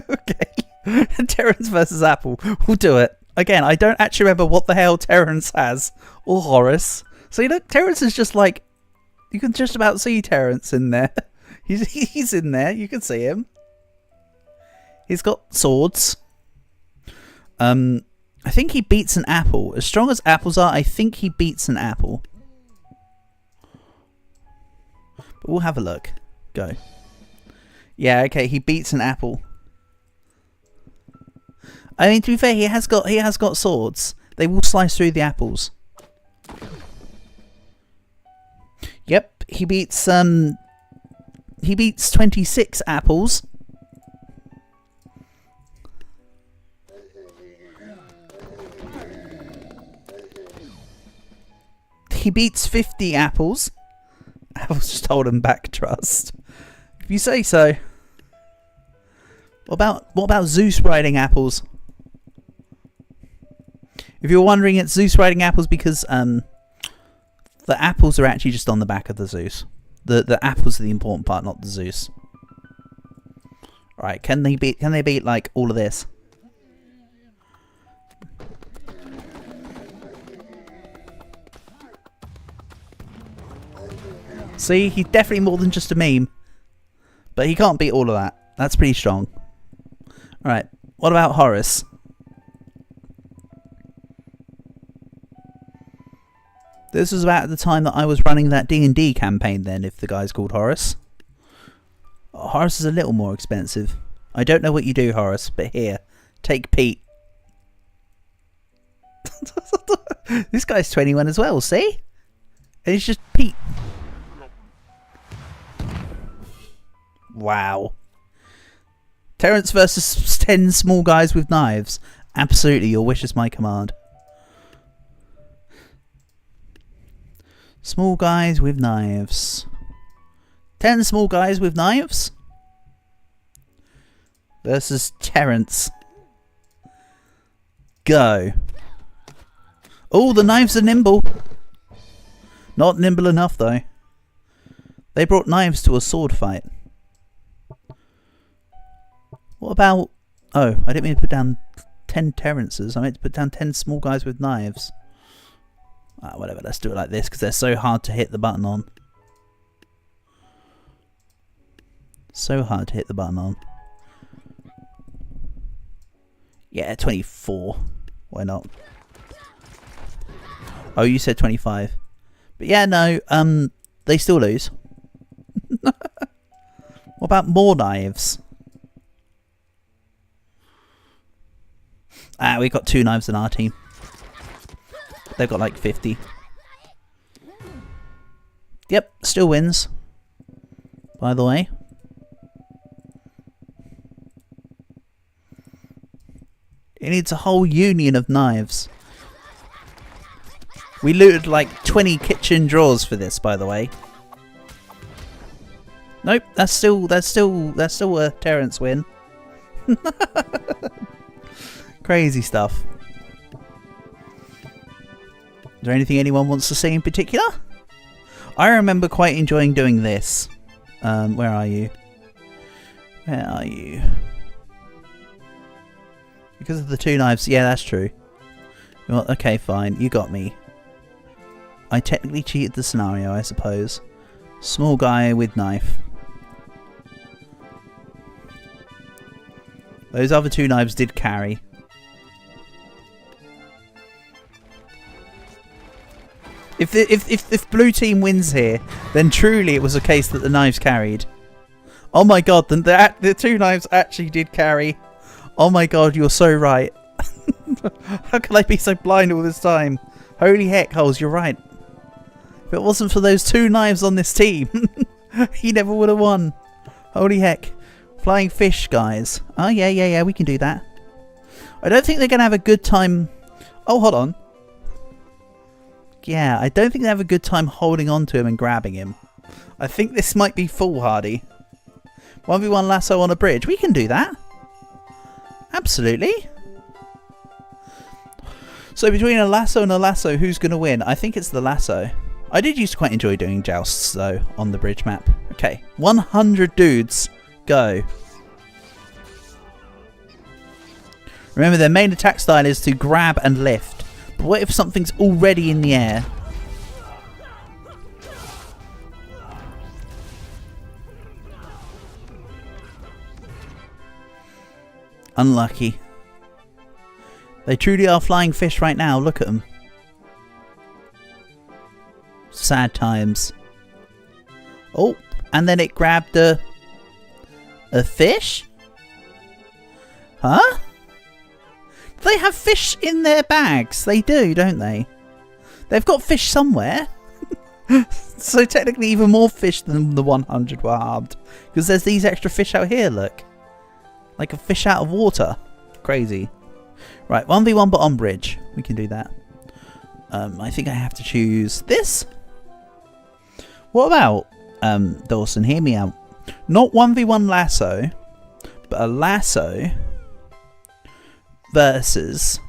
Okay. Terrence versus Apple. We'll do it. Again, I don't actually remember what the hell Terrence has. Or Horace. So you look, Terrence is just like... You can just about see Terrence in there. He's in there. You can see him. He's got swords. I think he beats an apple. As strong as apples are, I think he beats an apple. But we'll have a look. Go. Yeah, okay, he beats an apple. I mean, to be fair, he has got swords. They will slice through the apples. Yep, he beats 26 apples. He beats 50 apples. Apples just hold him back, trust. If you say so. What about Zeus riding apples? If you're wondering, it's Zeus riding apples because the apples are actually just on the back of the Zeus. The apples are the important part, not the Zeus. Right, can they beat like all of this? See, he's definitely more than just a meme. But he can't beat all of that. That's pretty strong. Alright, what about Horace? This was about the time that I was running that D&D campaign then, if the guy's called Horace. Horace is a little more expensive. I don't know what you do, Horace, but here, take Pete. This guy's 21 as well, see? And it's just Pete. Wow. Terrence versus 10 small guys with knives. Absolutely, your wish is my command. Small guys with knives. 10 small guys with knives versus Terrence. Go. Oh, the knives are nimble. Not nimble enough, though. They brought knives to a sword fight. What about... Oh, I didn't mean to put down 10 Terrences. I meant to put down 10 small guys with knives. Ah, whatever, let's do it like this, because they're so hard to hit the button on. So hard to hit the button on. Yeah, 24. Why not? Oh, you said 25. But yeah, no, they still lose. What about more knives? Ah, we got 2 knives in our team. They've got like 50. Yep, still wins. By the way. It needs a whole union of knives. We looted like 20 kitchen drawers for this, by the way. Nope, that's still a Terrence win. Crazy stuff. Is there anything anyone wants to say in particular? I remember quite enjoying doing this. Where are you? Where are you? Because of the 2 knives. Yeah, that's true. Well, okay, fine. You got me. I technically cheated the scenario, I suppose. Small guy with knife. Those other 2 knives did carry. If blue team wins here, then truly it was a case that the knives carried. Oh my god, the 2 knives actually did carry. Oh my god, you're so right. How can I be so blind all this time? Holy heck, Holes, you're right. If it wasn't for those 2 knives on this team, he never would have won. Holy heck. Flying fish, guys. Oh, yeah, we can do that. I don't think they're going to have a good time... Oh, hold on. Yeah, I don't think they have a good time holding on to him and grabbing him. I think this might be foolhardy. 1v1 lasso on a bridge. We can do that. Absolutely. So between a lasso and a lasso, who's going to win? I think it's the lasso. I did used to quite enjoy doing jousts, though, on the bridge map. Okay, 100 dudes. Go. Remember, their main attack style is to grab and lift. But what if something's already in the air? Unlucky. They truly are flying fish right now. Look at them. Sad times. Oh, and then it grabbed a fish? Huh? They have fish in their bags. They do, don't they? They've got fish somewhere. So technically even more fish than the 100 were harmed. Because there's these extra fish out here, look. Like a fish out of water. Crazy. Right, 1v1 but on bridge. We can do that. I think I have to choose this. What about, Dawson, hear me out. Not 1v1 lasso, but a lasso versus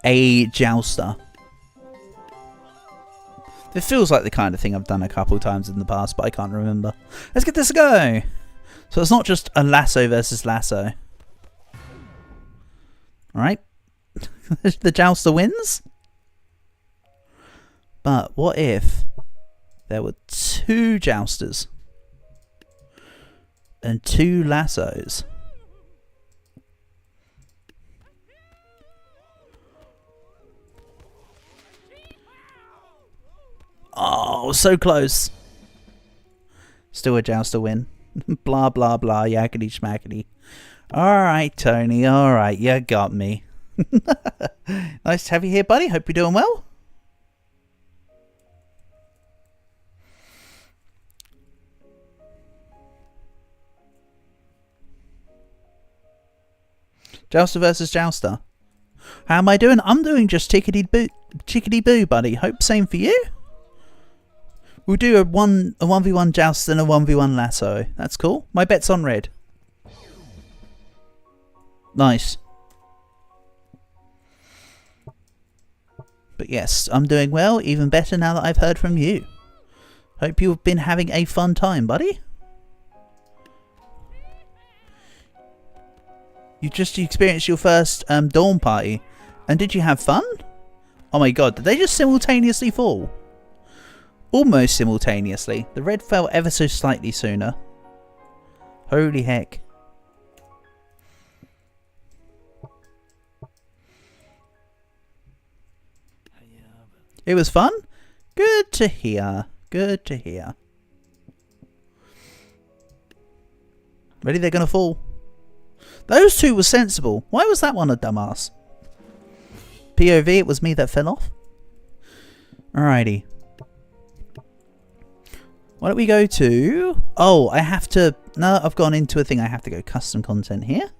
a jouster. It feels like the kind of thing I've done a couple times in the past, but I can't remember. Let's get this a go. So it's not just a lasso versus lasso. Alright. The jouster wins. But what if there were 2 jousters and 2 lassos? Oh, so close. Still a jouster win. Blah, blah, blah, yakety schmackety. Alright, Tony, alright, you got me. Nice to have you here, buddy. Hope you're doing well. Jouster versus jouster. How am I doing? I'm doing just chickadee-boo, buddy. Hope same for you. We'll do a 1v1 joust and a 1v1 lasso. That's cool. My bet's on red. Nice. But yes, I'm doing well. Even better now that I've heard from you. Hope you've been having a fun time, buddy. You just experienced your first dawn party. And did you have fun? Oh my god, did they just simultaneously fall? Almost simultaneously. The red fell ever so slightly sooner. Holy heck. It was fun? Good to hear. Good to hear. Ready? They're gonna fall. Those 2 were sensible. Why was that one a dumbass? POV, it was me that fell off. Alrighty. Why don't we go to... Oh, I have to... No, I've gone into a thing. I have to go custom content here.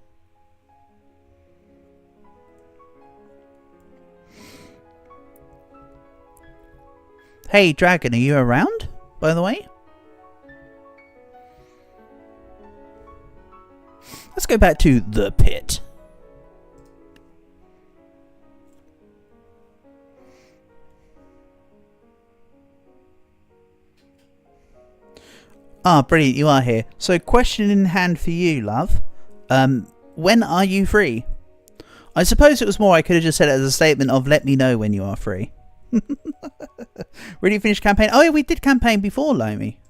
Hey, Dragon, are you around, by the way? Let's go back to the pit. Ah, brilliant, you are here. So, question in hand for you, love. When are you free? I suppose it was more I could have just said it as a statement of let me know when you are free. Ready to finish campaign? Oh yeah, we did campaign before, Lomi.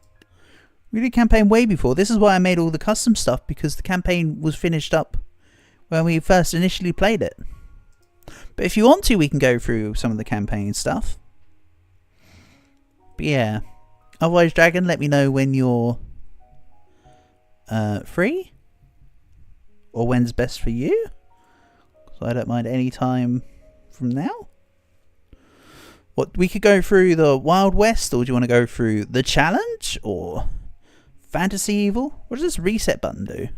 We did campaign way before. This is why I made all the custom stuff, because the campaign was finished up when we first initially played it. But if you want to, we can go through some of the campaign stuff. But yeah. Otherwise, Dragon, let me know when you're free. Or when's best for you. So I don't mind any time from now. What, we could go through the Wild West, or do you want to go through the challenge, or Fantasy Evil? What does this reset button do?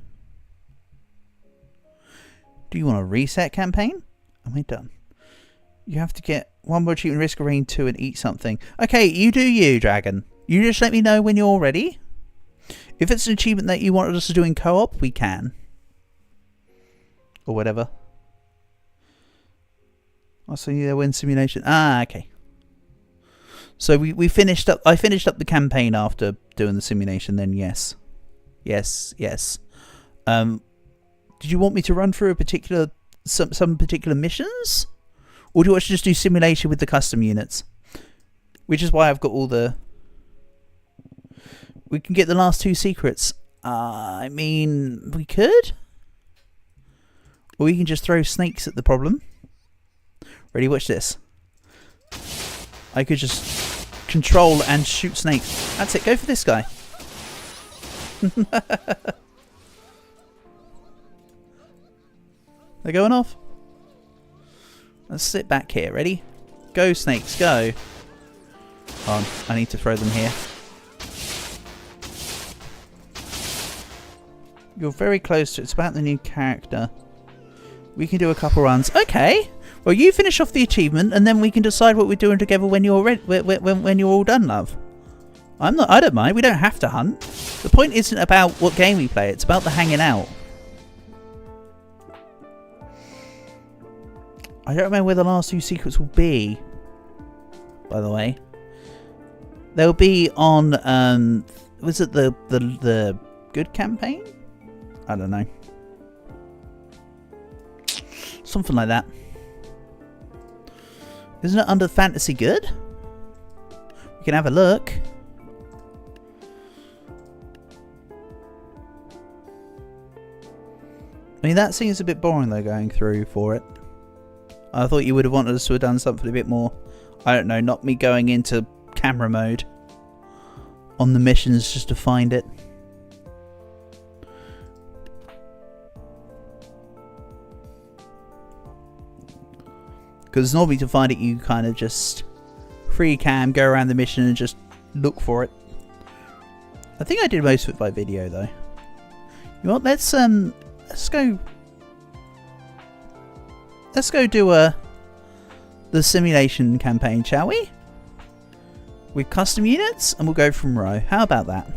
Do you want a reset campaign? Am I done? You have to get one more achievement, risk a rain 2 and eat something. Okay, you do you, Dragon. You just let me know when you're ready. If it's an achievement that you wanted us to do in co-op, we can. Or whatever. I'll see you there when simulation. Ah, okay. So we finished up. I finished up the campaign after doing the simulation. Then yes, yes. Did you want me to run through a particular some particular missions, or do you want to just do simulation with the custom units? Which is why I've got all the. We can get the last 2 secrets. I mean, we could, or we can just throw snakes at the problem. Ready? Watch this. I could just control and shoot snakes. That's it. Go for this guy. They're going off. Let's sit back here. Ready? Go, snakes, go. Hold on, I need to throw them here. You're very close to it. It's about the new character. We can do a couple runs. Okay. Well, you finish off the achievement, and then we can decide what we're doing together when you're ready, when you're all done, love. I don't mind. We don't have to hunt. The point isn't about what game we play. It's about the hanging out. I don't remember where the last two secrets will be. By the way, they'll be on. Was it the good campaign? I don't know. Something like that. Isn't it under fantasy good? We can have a look. I mean, that seems a bit boring though, going through for it. I thought you would have wanted us to have done something a bit more, I don't know, not me going into camera mode on the missions just to find it. Because normally to find it, you kind of just free cam, go around the mission and just look for it. I think I did most of it by video though. You know what? Let's go do the simulation campaign, shall we? With custom units, and we'll go from row. How about that?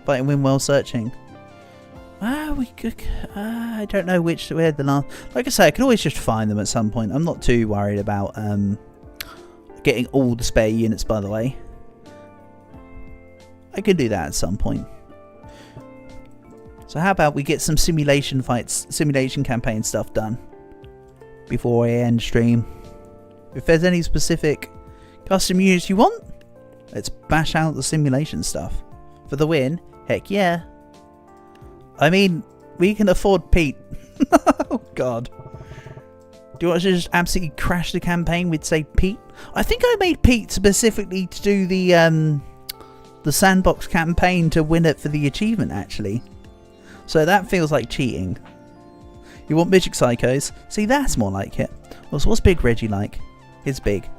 Fight and win while searching. We could. I don't know where the last. Like I say, I could always just find them at some point. I'm not too worried about getting all the spare units. By the way, I could do that at some point. So how about we get some simulation fights, simulation campaign stuff done before I end stream. If there's any specific custom units you want, let's bash out the simulation stuff for the win. Heck yeah. I mean, we can afford Pete. Oh god. Do you want us to just absolutely crash the campaign with, say, Pete? I think I made Pete specifically to do the sandbox campaign to win it for the achievement, actually. So that feels like cheating. You want Midget Psychos? See, that's more like it. Well, so what's Big Reggie like? It's big.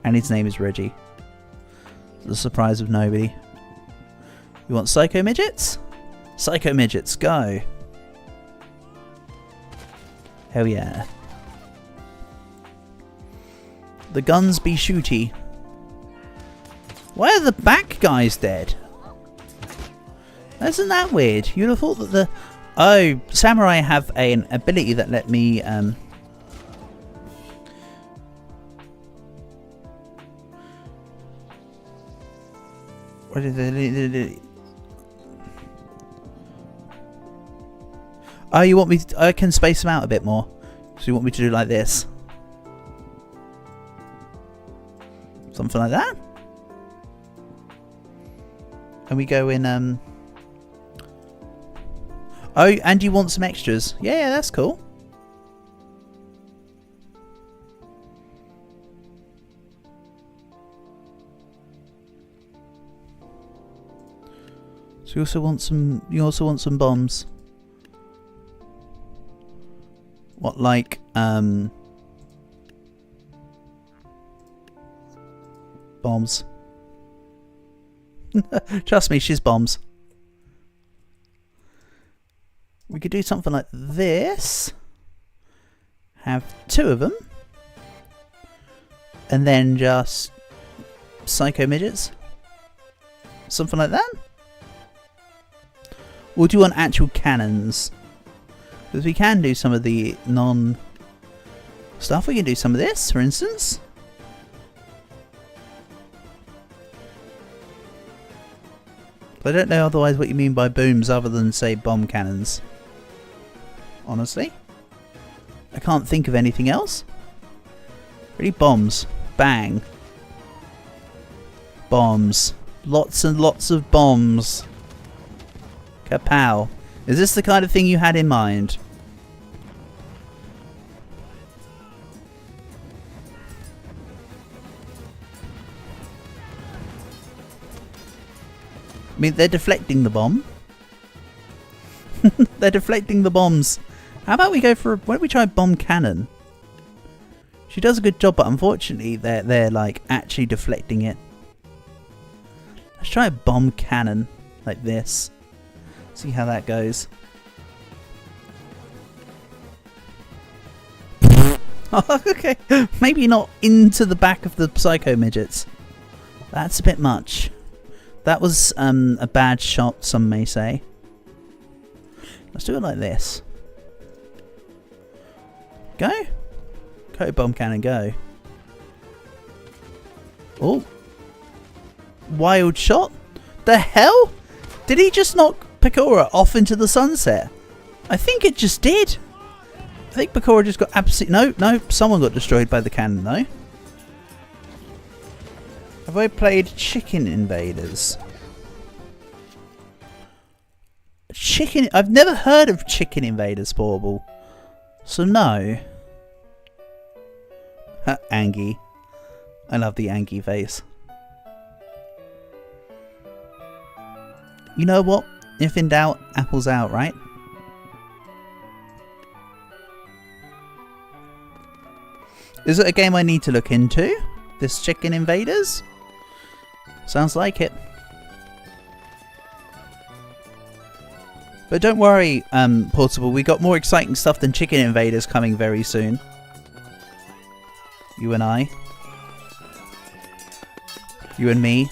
And his name is Reggie. The surprise of nobody. You want Psycho Midgets? Psycho Midgets, go! Hell yeah. The guns be shooty. Why are the back guys dead? Isn't that weird? You'd have thought that the... Oh, Samurai have an ability that let me... What did they... Oh, you want me to... I can space them out a bit more. So you want me to do like this? Something like that? And we go in... Oh, and you want some extras. Yeah, that's cool. So you also want some bombs. What, like bombs? Trust me, she's bombs. We could do something like this. Have two of them. And then just Psycho Midgets. Something like that. Or do you want actual cannons? Because we can do some of the non stuff. We can do some of this, for instance. I don't know otherwise what you mean by booms other than, say, bomb cannons. Honestly. I can't think of anything else. Really, bombs. Bang. Bombs. Lots and lots of bombs. Kapow. Is this the kind of thing you had in mind? I mean, they're deflecting the bomb. They're deflecting the bombs How about we go for... Why don't we try bomb cannon? She does a good job, but unfortunately they're like actually deflecting it. Let's try a bomb cannon like this. See how that goes. Okay, maybe not into the back of the psycho midgets. That's a bit much. That was a bad shot, some may say. Let's do it like this. Go. Go bomb cannon, go. Oh. Wild shot? The hell? Did he just knock Pecora off into the sunset? I think it just did. I think Pecora just got absolutely... No, someone got destroyed by the cannon though. Have I played Chicken Invaders? I've never heard of Chicken Invaders Portable. So no. Angie. I love the Angie face. You know what? If in doubt, apples out, right? Is it a game I need to look into? This Chicken Invaders? Sounds like it. But don't worry, Portable, we got more exciting stuff than Chicken Invaders coming very soon. You and I. You and me.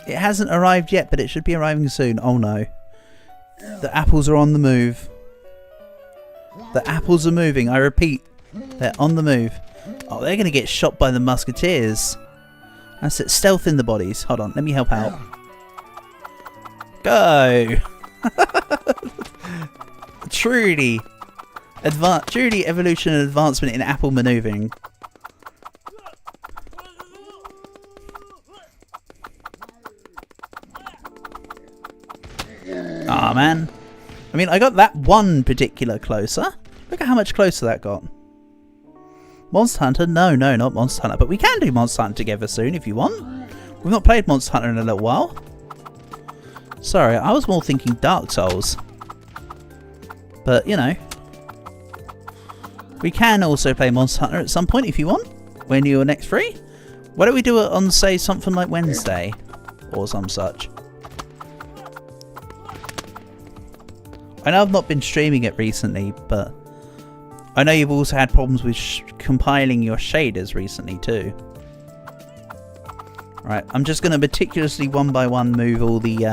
It hasn't arrived yet, but it should be arriving soon. Oh no. The apples are on the move. The apples are moving, I repeat. They're on the move. Oh, they're going to get shot by the musketeers. That's it. Stealth in the bodies. Hold on, let me help out. Go! Truly evolution and advancement in apple maneuvering. Ah, man. I mean, I got that one particular closer. Look at how much closer that got. Monster Hunter? No, not Monster Hunter. But we can do Monster Hunter together soon if you want. We've not played Monster Hunter in a little while. Sorry, I was more thinking Dark Souls. But, you know. We can also play Monster Hunter at some point if you want. When you're next free. Why don't we do it on, say, something like Wednesday? Or some such. I know I've not been streaming it recently, but I know you've also had problems with compiling your shaders recently too. Right, I'm just going to meticulously one by one move all the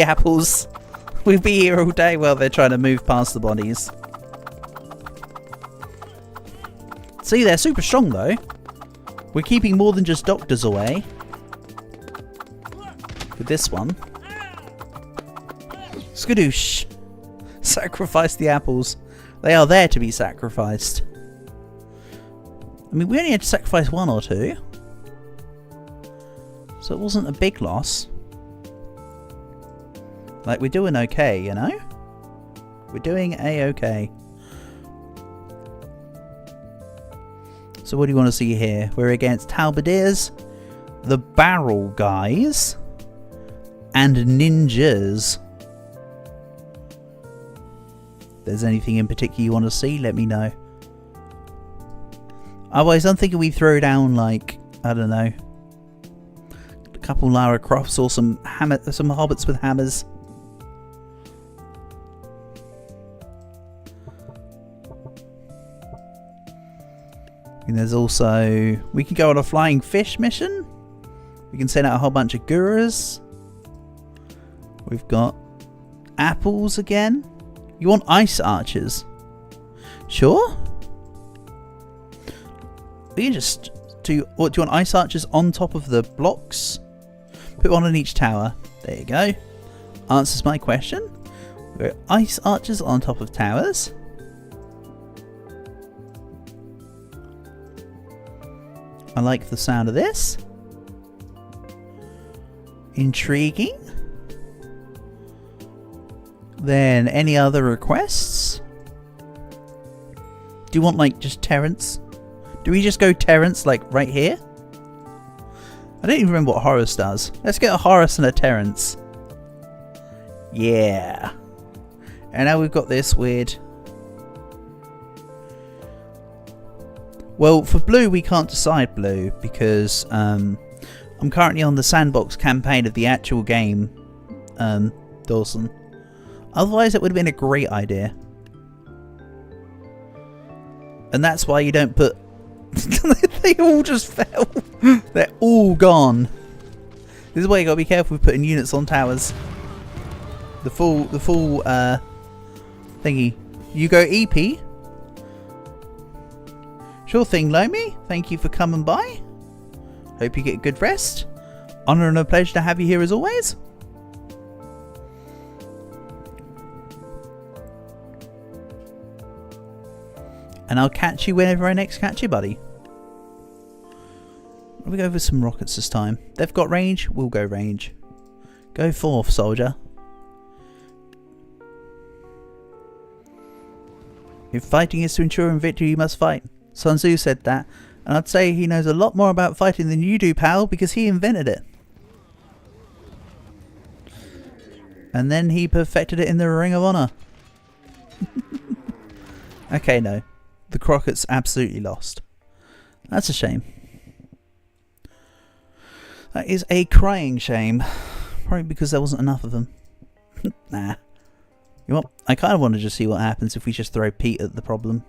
apples. We'll be here all day while they're trying to move past the bodies. See, they're super strong though. We're keeping more than just doctors away. With this one. Skadoosh. Sacrifice the apples. They are there to be sacrificed. I mean, we only had to sacrifice one or two. So it wasn't a big loss. Like, we're doing okay, you know? We're doing a-okay. So what do you want to see here? We're against halberdiers, the barrel guys, and ninjas. If there's anything in particular you want to see, let me know. Otherwise, I'm thinking we throw down, like, I don't know, a couple Lara Crofts or some hobbits with hammers. And there's also, we can go on a flying fish mission. We can send out a whole bunch of gurus. We've got apples again. You want ice archers? Sure. We can just do. What do you want? Ice archers on top of the blocks? Put one on each tower. There you go. Answers my question. We're ice archers on top of towers. I like the sound of this. Intriguing. Then any other requests? Do you want like just Terrence? Do we just go Terrence like right here? I don't even remember what Horus does. Let's get a Horus and a Terrence. Yeah. And now we've got this weird... Well, for blue we can't decide blue because I'm currently on the sandbox campaign of the actual game, Dawson. Otherwise it would have been a great idea. And that's why you don't put... They all just fell. They're all gone. This is why you gotta be careful with putting units on towers. The full thingy. You go EP. Sure thing, Lomi. Thank you for coming by. Hope you get a good rest. Honour and a pleasure to have you here as always. And I'll catch you whenever I next catch you, buddy. We go for some rockets this time. They've got range, we'll go range. Go forth, soldier. If fighting is to ensure in victory, you must fight. Sun Tzu said that, and I'd say he knows a lot more about fighting than you do, pal, because he invented it. And then he perfected it in the Ring of Honor. Okay, no. The Crockett's absolutely lost. That's a shame. That is a crying shame. Probably because there wasn't enough of them. Nah. You know what? I kind of want to just see what happens if we just throw Pete at the problem.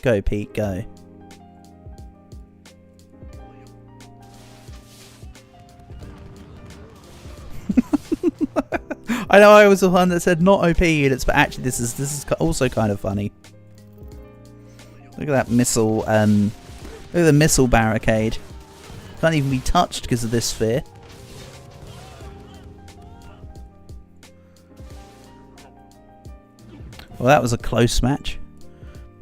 Go, Pete, go. I know I was the one that said not OP units, but actually this is also kind of funny. Look at that missile, look at the missile barricade. Can't even be touched because of this sphere. Well, that was a close match.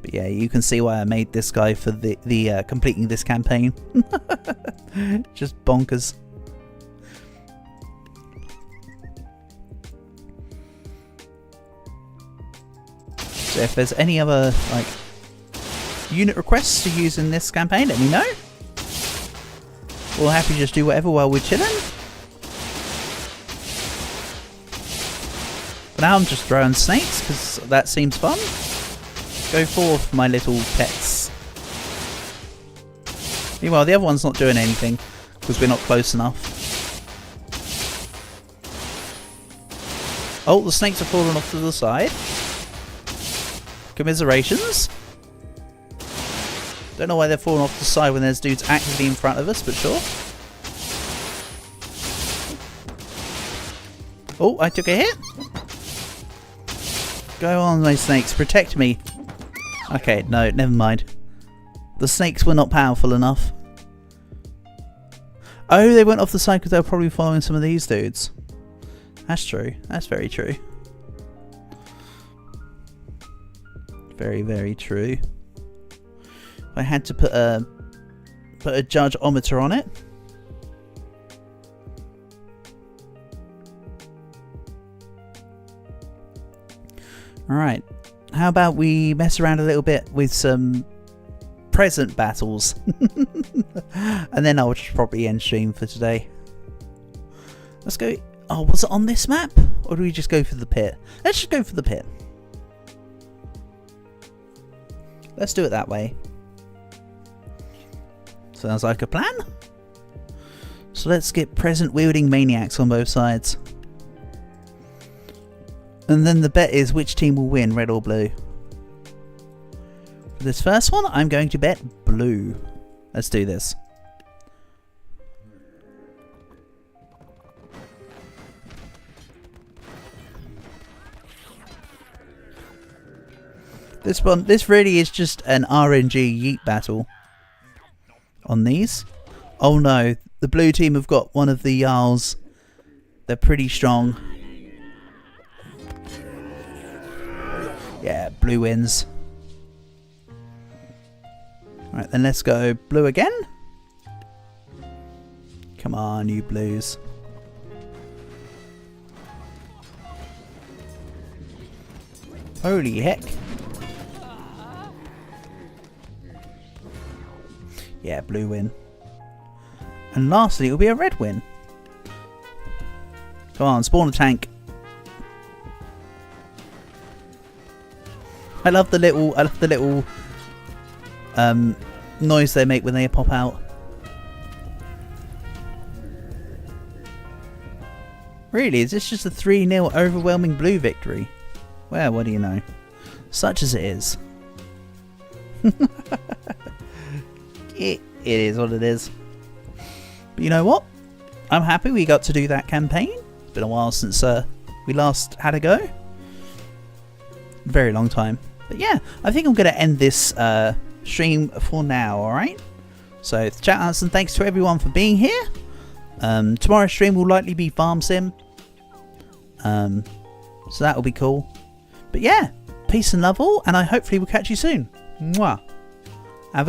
But yeah, you can see why I made this guy for the completing this campaign. Just bonkers. So if there's any other like unit requests to use in this campaign, let me know. We'll happy to just do whatever while we're chilling. For now I'm just throwing snakes because that seems fun. Go forth, my little pets. Meanwhile, the other one's not doing anything because we're not close enough. Oh, the snakes are falling off to the side. Commiserations. Don't know why they're falling off the side when there's dudes actively in front of us, but sure. Oh, I took a hit. Go on, my snakes, protect me. Okay, no, never mind. The snakes were not powerful enough. Oh, they went off the side because they were probably following some of these dudes. That's true. That's very true. Very, very true. I had to put a judge-ometer on it. Alright. How about we mess around a little bit with some present battles. And then I'll just probably end stream for today. Let's go. Oh, was it on this map? Or do we just go for the pit? Let's just go for the pit. Let's do it that way. Sounds like a plan. So let's get present wielding maniacs on both sides. And then the bet is which team will win, red or blue. For this first one, I'm going to bet blue. Let's do this. This really is just an RNG yeet battle on these. Oh no, the blue team have got one of the Jarls. They're pretty strong. Yeah, blue wins. Right, then let's go blue again. Come on, you blues. Holy heck. Yeah, blue win. And lastly, it will be a red win. Come on, spawn a tank. I love the little noise they make when they pop out. Really, is this just a 3-0 overwhelming blue victory? Well, what do you know? Such as it is. It is what it is. But you know what? I'm happy we got to do that campaign. It's been a while since we last had a go. Very long time. But yeah, I think I'm going to end this stream for now, alright? So, chat outs and thanks to everyone for being here. Tomorrow's stream will likely be Farm Sim. So that will be cool. But yeah, peace and love all, and I hopefully will catch you soon. Mwah. Have a good